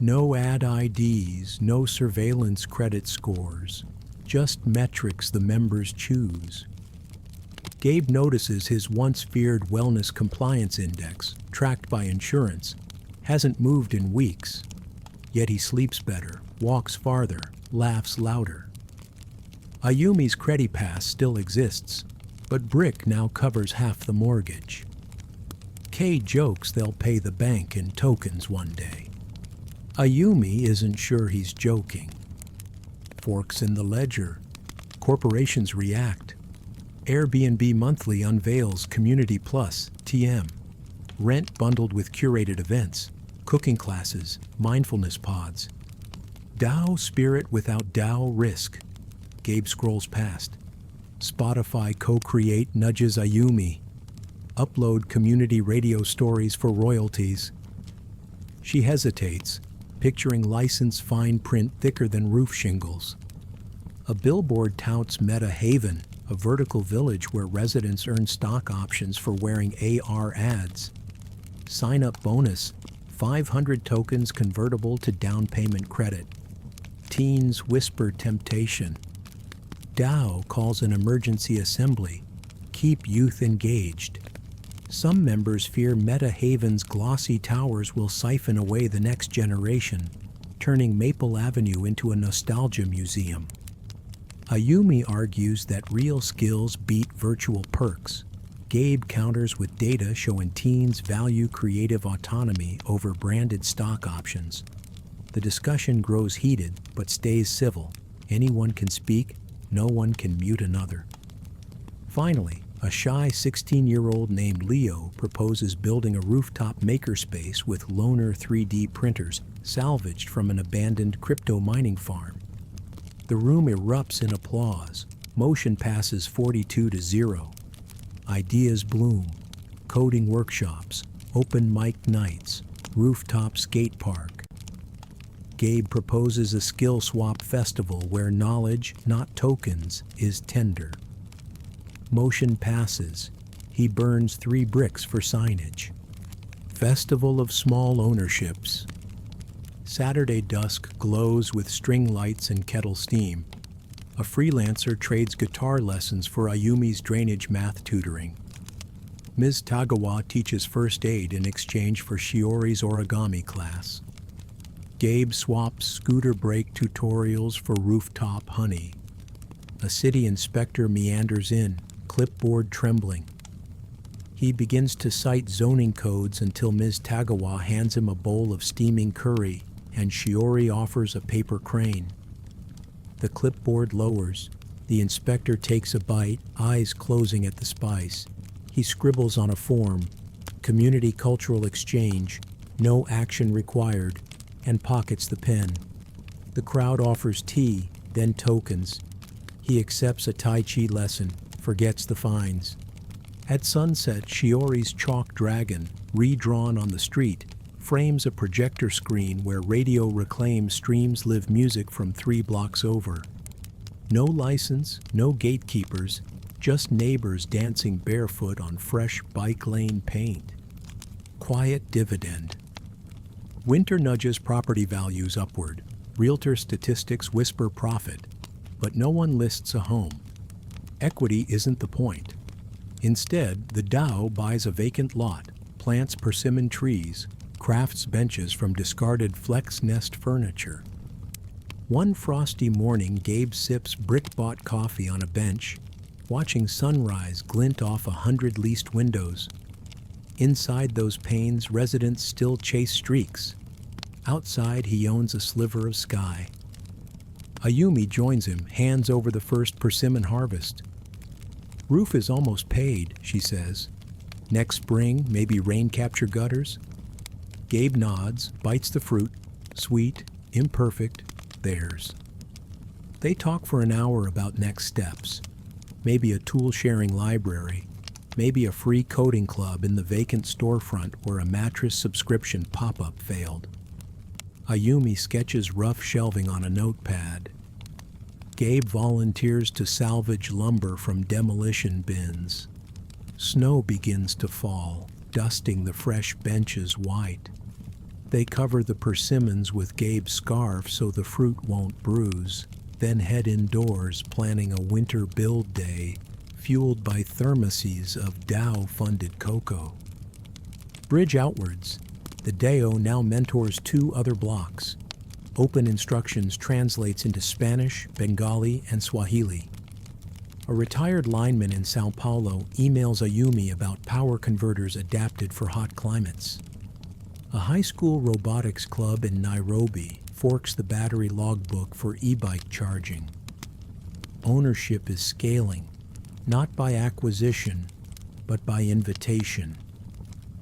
No ad IDs, no surveillance credit scores, just metrics the members choose. Gabe notices his once feared wellness compliance index, tracked by insurance, hasn't moved in weeks. Yet he sleeps better, walks farther, laughs louder. Ayumi's CrediPass still exists, but Brick now covers half the mortgage. Kay jokes they'll pay the bank in tokens one day. Ayumi isn't sure he's joking. Forks in the ledger. Corporations react. Airbnb Monthly unveils Community Plus, TM. Rent bundled with curated events, cooking classes, mindfulness pods. DAO spirit without DAO risk. Gabe scrolls past. Spotify co-create nudges Ayumi. Upload community radio stories for royalties. She hesitates, picturing license fine print thicker than roof shingles. A billboard touts Meta Haven, a vertical village where residents earn stock options for wearing AR ads. Sign-up bonus, 500 tokens convertible to down payment credit. Teens whisper temptation. DAO calls an emergency assembly. Keep youth engaged. Some members fear Meta Haven's glossy towers will siphon away the next generation, turning Maple Avenue into a nostalgia museum. Ayumi argues that real skills beat virtual perks. Gabe counters with data showing teens value creative autonomy over branded stock options. The discussion grows heated but stays civil. Anyone can speak, no one can mute another. Finally, a shy 16-year-old named Leo proposes building a rooftop makerspace with loaner 3D printers salvaged from an abandoned crypto mining farm. The room erupts in applause. Motion passes 42-0. Ideas bloom. Coding workshops, open mic nights, rooftop skate park. Gabe proposes a skill swap festival where knowledge, not tokens, is tender. Motion passes. He burns 3 bricks for signage. Festival of small ownerships. Saturday dusk glows with string lights and kettle steam. A freelancer trades guitar lessons for Ayumi's drainage math tutoring. Ms. Tagawa teaches first aid in exchange for Shiori's origami class. Gabe swaps scooter brake tutorials for rooftop honey. A city inspector meanders in, clipboard trembling. He begins to cite zoning codes until Ms. Tagawa hands him a bowl of steaming curry, and Shiori offers a paper crane. The clipboard lowers. The inspector takes a bite, eyes closing at the spice. He scribbles on a form, community cultural exchange, no action required, and pockets the pen. The crowd offers tea, then tokens. He accepts a Tai Chi lesson, forgets the fines. At sunset, Shiori's chalk dragon, redrawn on the street, frames a projector screen where Radio Reclaim streams live music from 3 blocks over. No license, no gatekeepers, just neighbors dancing barefoot on fresh bike lane paint. Quiet dividend. Winter nudges property values upward. Realtor statistics whisper profit, but no one lists a home. Equity isn't the point. Instead, the DAO buys a vacant lot, plants persimmon trees, crafts benches from discarded Flex Nest furniture. One frosty morning, Gabe sips brick-bought coffee on a bench, watching sunrise glint off 100 leased windows. Inside those panes, residents still chase streaks. Outside, he owns a sliver of sky. Ayumi joins him, hands over the first persimmon harvest. Roof is almost paid, she says. Next spring, maybe rain capture gutters? Gabe nods, bites the fruit, sweet, imperfect, theirs. They talk for an hour about next steps. Maybe a tool-sharing library, maybe a free coding club in the vacant storefront where a mattress subscription pop-up failed. Ayumi sketches rough shelving on a notepad. Gabe volunteers to salvage lumber from demolition bins. Snow begins to fall, dusting the fresh benches white. They cover the persimmons with Gabe's scarf so the fruit won't bruise, then head indoors planning a winter build day, fueled by thermoses of DAO-funded cocoa. Bridge outwards, the DAO now mentors 2 other blocks. Open Instructions translates into Spanish, Bengali, and Swahili. A retired lineman in Sao Paulo emails Ayumi about power converters adapted for hot climates. A high school robotics club in Nairobi forks the battery logbook for e-bike charging. Ownership is scaling, not by acquisition, but by invitation.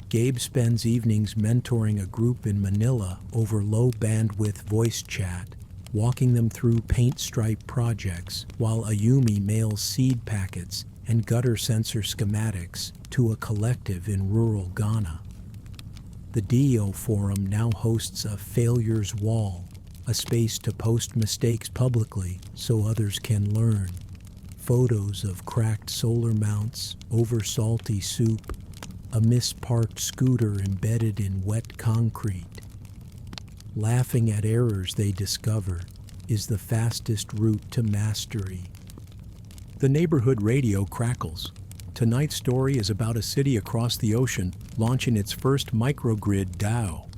Gabe spends evenings mentoring a group in Manila over low-bandwidth voice chat, walking them through paint stripe projects, while Ayumi mails seed packets and gutter sensor schematics to a collective in rural Ghana. The DAO forum now hosts a failures wall, a space to post mistakes publicly so others can learn. Photos of cracked solar mounts, over salty soup, a misparked scooter embedded in wet concrete. Laughing at errors they discover is the fastest route to mastery. The neighborhood radio crackles. Tonight's story is about a city across the ocean launching its first microgrid DAO.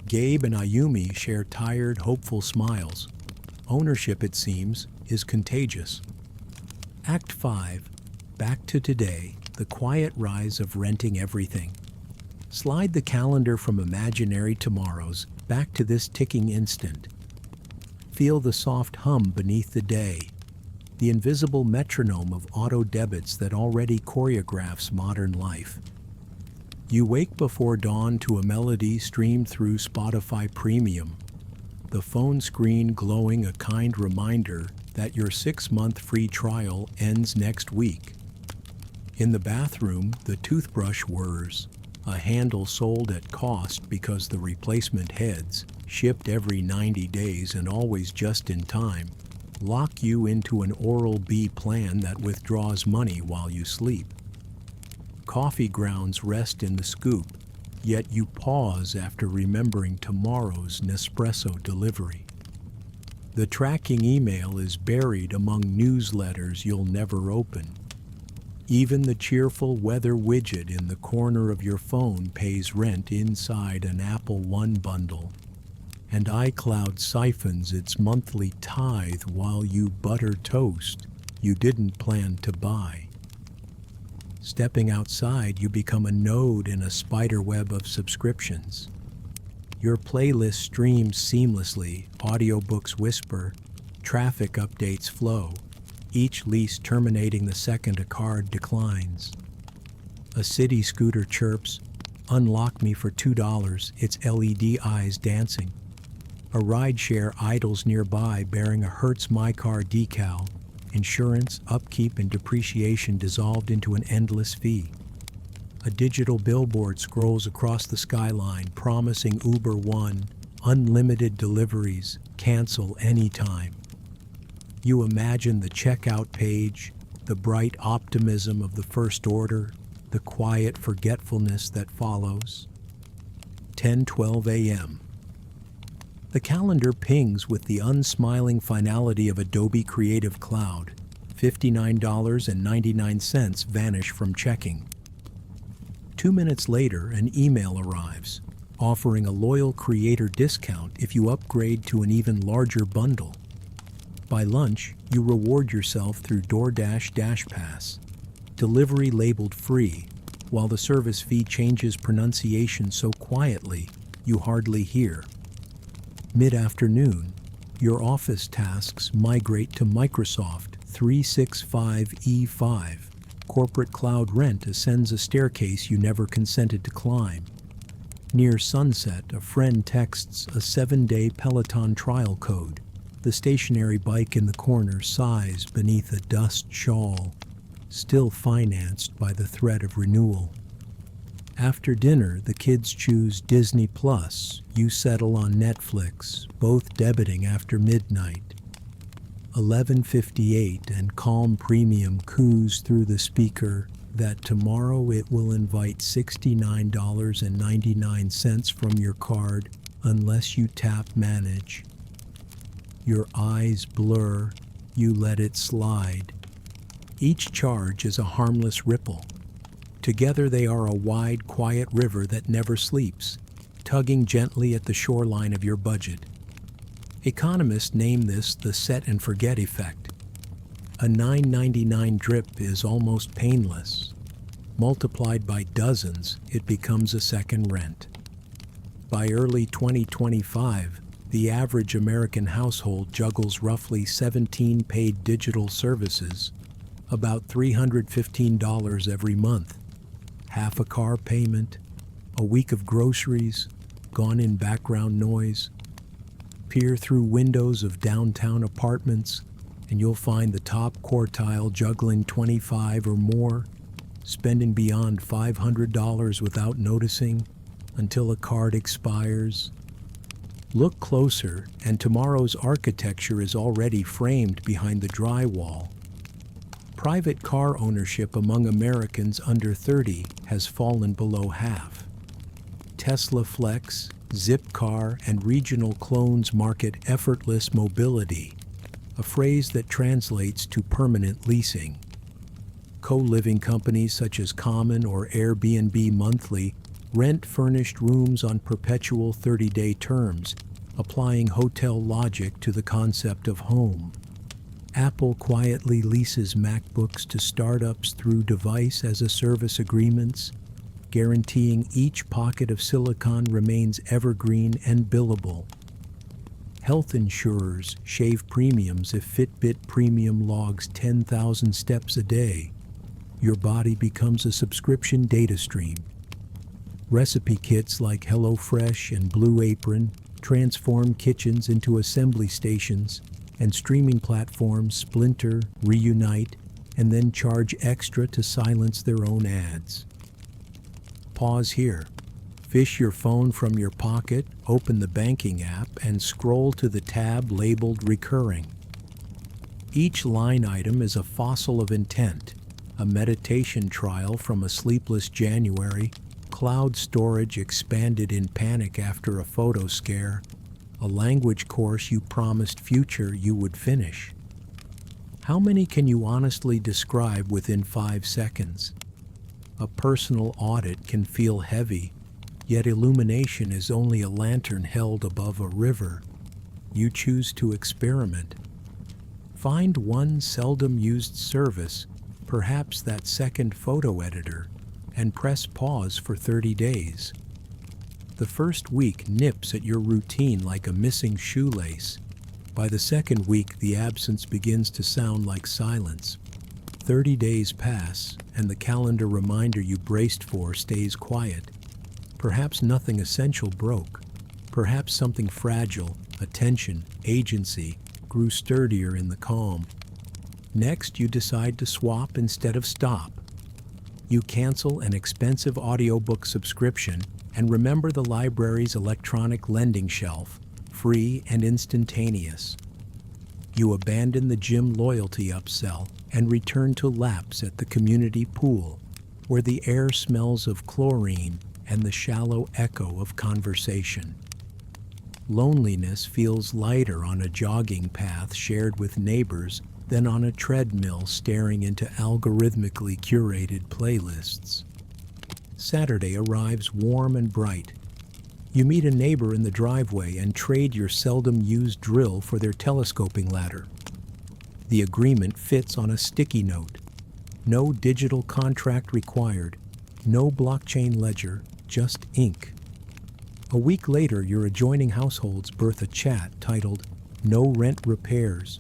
Gabe and Ayumi share tired, hopeful smiles. Ownership, it seems, is contagious. Act 5. Back to today, the quiet rise of renting everything. Slide the calendar from imaginary tomorrows back to this ticking instant. Feel the soft hum beneath the day, the invisible metronome of auto debits that already choreographs modern life. You wake before dawn to a melody streamed through Spotify Premium, the phone screen glowing a kind reminder that your 6-month free trial ends next week. In the bathroom, the toothbrush whirs, a handle sold at cost because the replacement heads, shipped every 90 days and always just in time, lock you into an Oral-B plan that withdraws money while you sleep. Coffee grounds rest in the scoop, yet you pause after remembering tomorrow's Nespresso delivery. The tracking email is buried among newsletters you'll never open. Even the cheerful weather widget in the corner of your phone pays rent inside an Apple One bundle, and iCloud siphons its monthly tithe while you butter toast you didn't plan to buy. Stepping outside, you become a node in a spiderweb of subscriptions. Your playlist streams seamlessly, audiobooks whisper, traffic updates flow, each lease terminating the second a card declines. A city scooter chirps, "Unlock me for $2, its LED eyes dancing." A rideshare idles nearby bearing a Hertz My Car decal, insurance, upkeep, and depreciation dissolved into an endless fee. A digital billboard scrolls across the skyline promising Uber One, unlimited deliveries, cancel anytime. You imagine the checkout page, the bright optimism of the first order, the quiet forgetfulness that follows. 10:12 a.m. The calendar pings with the unsmiling finality of Adobe Creative Cloud. $59.99 vanish from checking. 2 minutes later, an email arrives, offering a loyal creator discount if you upgrade to an even larger bundle. By lunch, you reward yourself through DoorDash DashPass. Delivery labeled free, while the service fee changes pronunciation so quietly you hardly hear. Mid-afternoon, your office tasks migrate to Microsoft 365 E5. Corporate cloud rent ascends a staircase you never consented to climb. Near sunset, a friend texts a 7-day Peloton trial code. The stationary bike in the corner sighs beneath a dust shawl, still financed by the threat of renewal. After dinner, the kids choose Disney Plus. You settle on Netflix, both debiting after midnight. 11:58 and Calm Premium coos through the speaker that tomorrow it will invite $69.99 from your card unless you tap Manage. Your eyes blur, you let it slide. Each charge is a harmless ripple. Together they are a wide, quiet river that never sleeps, tugging gently at the shoreline of your budget. Economists name this the set and forget effect. A $9.99 drip is almost painless. Multiplied by dozens, it becomes a second rent. By early 2025, the average American household juggles roughly 17 paid digital services, about $315 every month. Half a car payment, a week of groceries, gone in background noise. Peer through windows of downtown apartments, and you'll find the top quartile juggling 25 or more, spending beyond $500 without noticing until a card expires. Look closer, and tomorrow's architecture is already framed behind the drywall. Private car ownership among Americans under 30 has fallen below half. Tesla Flex, Zipcar, and regional clones market effortless mobility, a phrase that translates to permanent leasing. Co-living companies such as Common or Airbnb Monthly rent furnished rooms on perpetual 30-day terms, applying hotel logic to the concept of home. Apple quietly leases MacBooks to startups through device-as-a-service agreements, guaranteeing each pocket of silicon remains evergreen and billable. Health insurers shave premiums if Fitbit Premium logs 10,000 steps a day. Your body becomes a subscription data stream. Recipe kits like HelloFresh and Blue Apron transform kitchens into assembly stations, and streaming platforms splinter, reunite, and then charge extra to silence their own ads. Pause here. Fish your phone from your pocket, open the banking app, and scroll to the tab labeled Recurring. Each line item is a fossil of intent, a meditation trial from a sleepless January, cloud storage expanded in panic after a photo scare, a language course you promised future you would finish. How many can you honestly describe within 5 seconds? A personal audit can feel heavy, yet illumination is only a lantern held above a river. You choose to experiment. Find one seldom used service, perhaps that second photo editor, and press pause for 30 days. The first week nips at your routine like a missing shoelace. By the second week, the absence begins to sound like silence. 30 days pass, and the calendar reminder you braced for stays quiet. Perhaps nothing essential broke. Perhaps something fragile, attention, agency, grew sturdier in the calm. Next, you decide to swap instead of stop. You cancel an expensive audiobook subscription and remember the library's electronic lending shelf, free and instantaneous. You abandon the gym loyalty upsell and return to laps at the community pool, where the air smells of chlorine and the shallow echo of conversation. Loneliness feels lighter on a jogging path shared with neighbors than on a treadmill staring into algorithmically curated playlists. Saturday arrives warm and bright. You meet a neighbor in the driveway and trade your seldom-used drill for their telescoping ladder. The agreement fits on a sticky note. No digital contract required, no blockchain ledger, just ink. A week later, your adjoining households birth a chat titled No Rent Repairs,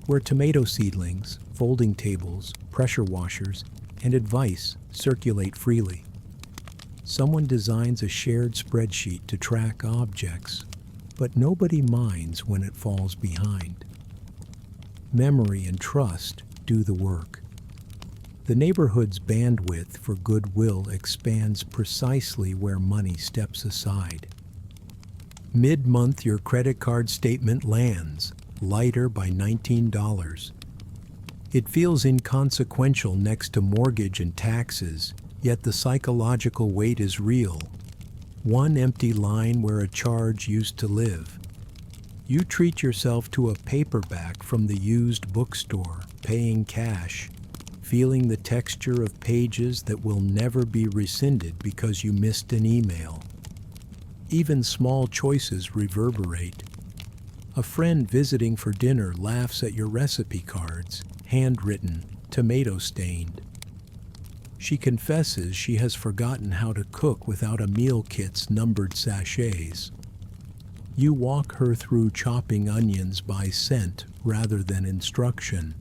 where tomato seedlings, folding tables, pressure washers, and advice circulate freely. Someone designs a shared spreadsheet to track objects, but nobody minds when it falls behind. Memory and trust do the work. The neighborhood's bandwidth for goodwill expands precisely where money steps aside. Mid-month, your credit card statement lands, lighter by $19. It feels inconsequential next to mortgage and taxes, yet the psychological weight is real. One empty line where a charge used to live. You treat yourself to a paperback from the used bookstore, paying cash, feeling the texture of pages that will never be rescinded because you missed an email. Even small choices reverberate. A friend visiting for dinner laughs at your recipe cards, handwritten, tomato-stained. She confesses she has forgotten how to cook without a meal kit's numbered sachets. You walk her through chopping onions by scent rather than instruction,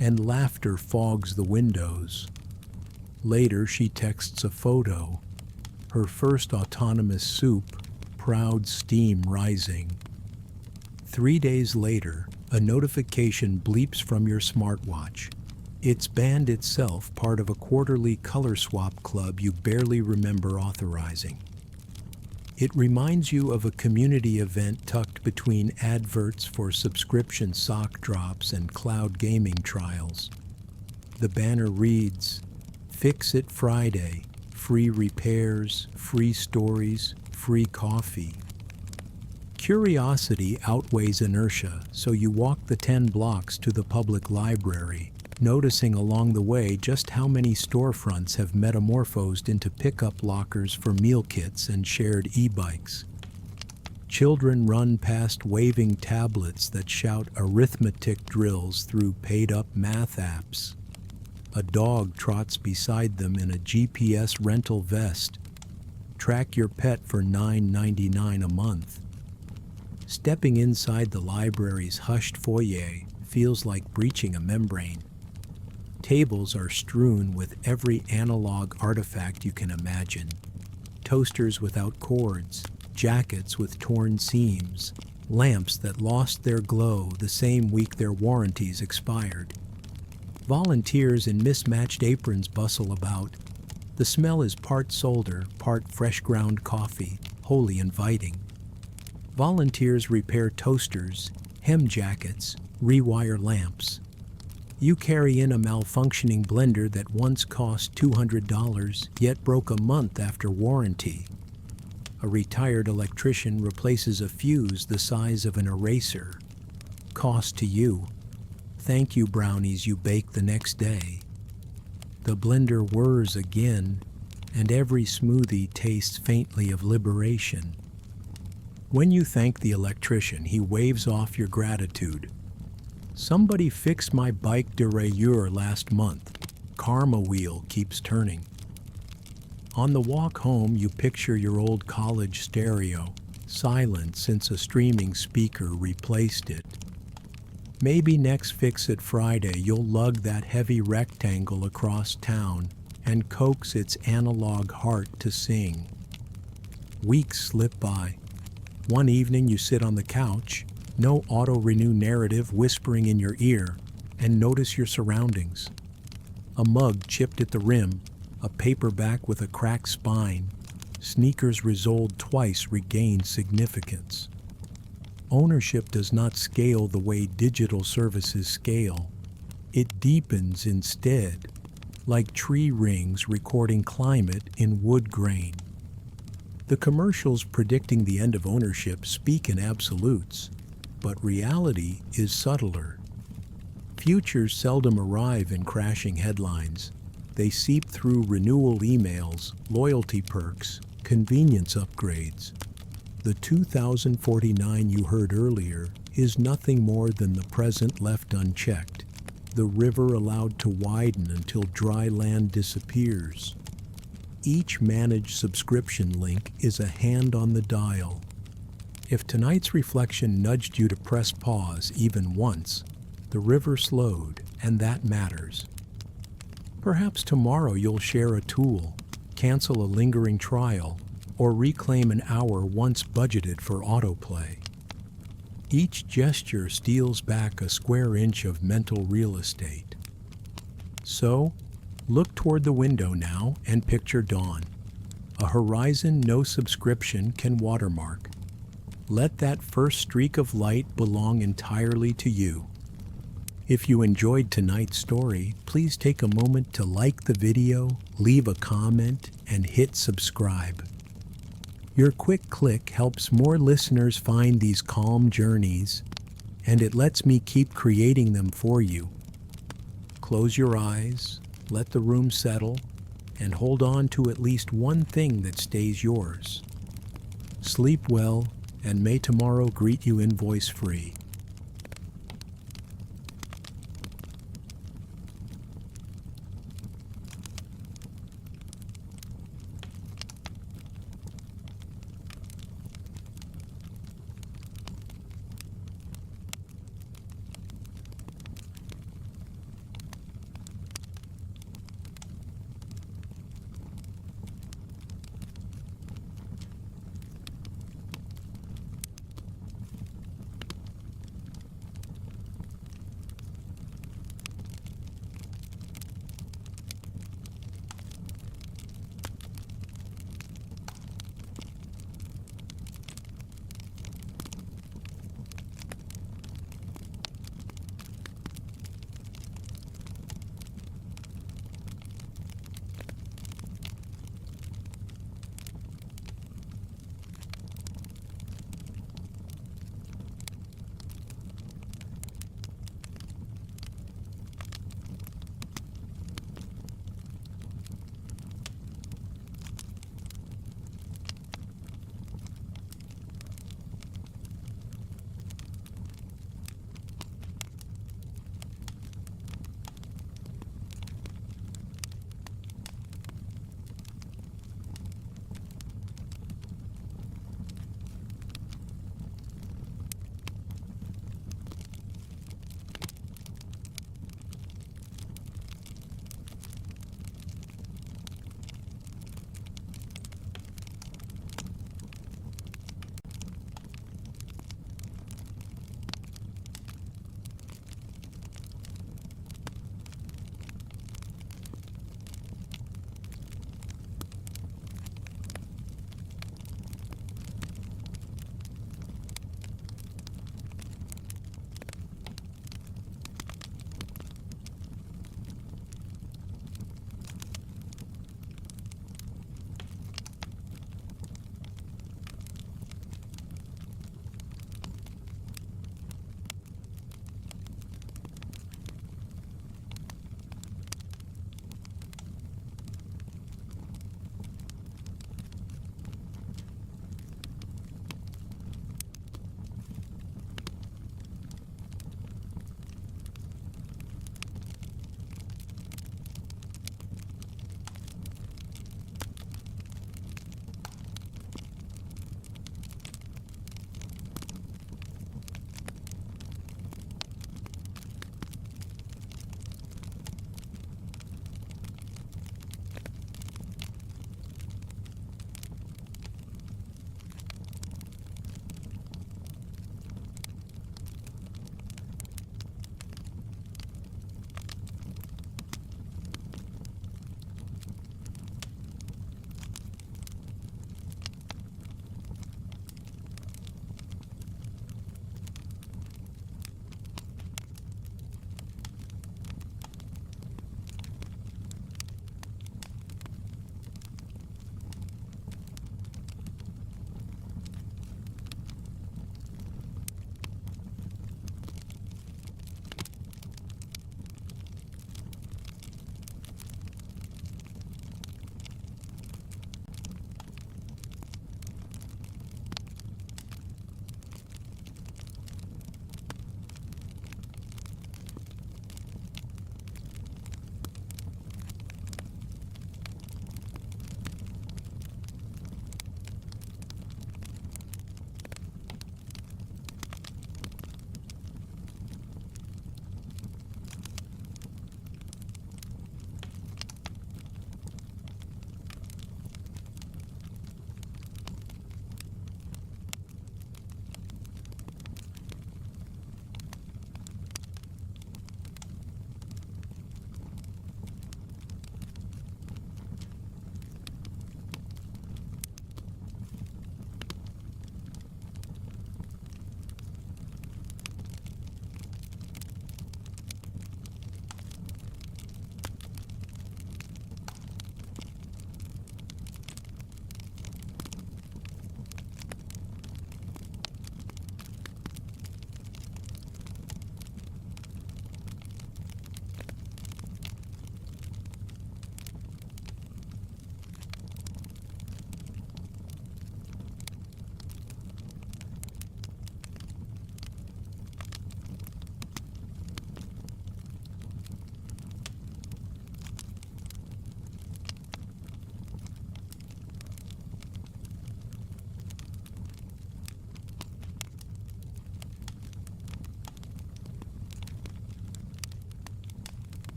and laughter fogs the windows. Later, she texts a photo. Her first autonomous soup, proud steam rising. 3 days later, a notification bleeps from your smartwatch. It's band itself part of a quarterly color swap club you barely remember authorizing. It reminds you of a community event tucked between adverts for subscription sock drops and cloud gaming trials. The banner reads, "Fix It Friday, free repairs, free stories, free coffee." Curiosity outweighs inertia, so you walk the 10 blocks to the public library, noticing along the way just how many storefronts have metamorphosed into pickup lockers for meal kits and shared e-bikes. Children run past waving tablets that shout arithmetic drills through paid-up math apps. A dog trots beside them in a GPS rental vest. Track your pet for $9.99 a month. Stepping inside the library's hushed foyer feels like breaching a membrane. Tables are strewn with every analog artifact you can imagine. Toasters without cords, jackets with torn seams, lamps that lost their glow the same week their warranties expired. Volunteers in mismatched aprons bustle about. The smell is part solder, part fresh ground coffee, wholly inviting. Volunteers repair toasters, hem jackets, rewire lamps. You carry in a malfunctioning blender that once cost $200, yet broke a month after warranty. A retired electrician replaces a fuse the size of an eraser. Cost to you. Thank you brownies you bake the next day. The blender whirs again, and every smoothie tastes faintly of liberation. When you thank the electrician, he waves off your gratitude. Somebody fixed my bike derailleur last month. Karma wheel keeps turning. On the walk home, you picture your old college stereo, silent since a streaming speaker replaced it. Maybe next Fix It Friday you'll lug that heavy rectangle across town and coax its analog heart to sing. Weeks slip by. One evening you sit on the couch, no auto-renew narrative whispering in your ear, and notice your surroundings. A mug chipped at the rim, a paperback with a cracked spine, sneakers resoled twice regain significance. Ownership does not scale the way digital services scale. It deepens instead, like tree rings recording climate in wood grain. The commercials predicting the end of ownership speak in absolutes, but reality is subtler. Futures seldom arrive in crashing headlines. They seep through renewal emails, loyalty perks, convenience upgrades. The 2049 you heard earlier is nothing more than the present left unchecked, the river allowed to widen until dry land disappears. Each managed subscription link is a hand on the dial. If tonight's reflection nudged you to press pause even once, the river slowed, and that matters. Perhaps tomorrow you'll share a tool, cancel a lingering trial, or reclaim an hour once budgeted for autoplay. Each gesture steals back a square inch of mental real estate. So, Look toward the window now and picture dawn. A horizon no subscription can watermark. Let that first streak of light belong entirely to you. If you enjoyed tonight's story, please take a moment to like the video, leave a comment, and hit subscribe. Your quick click helps more listeners find these calm journeys, and it lets me keep creating them for you. Close your eyes, let the room settle, and hold on to at least one thing that stays yours. Sleep well, and may tomorrow greet you invoice-free.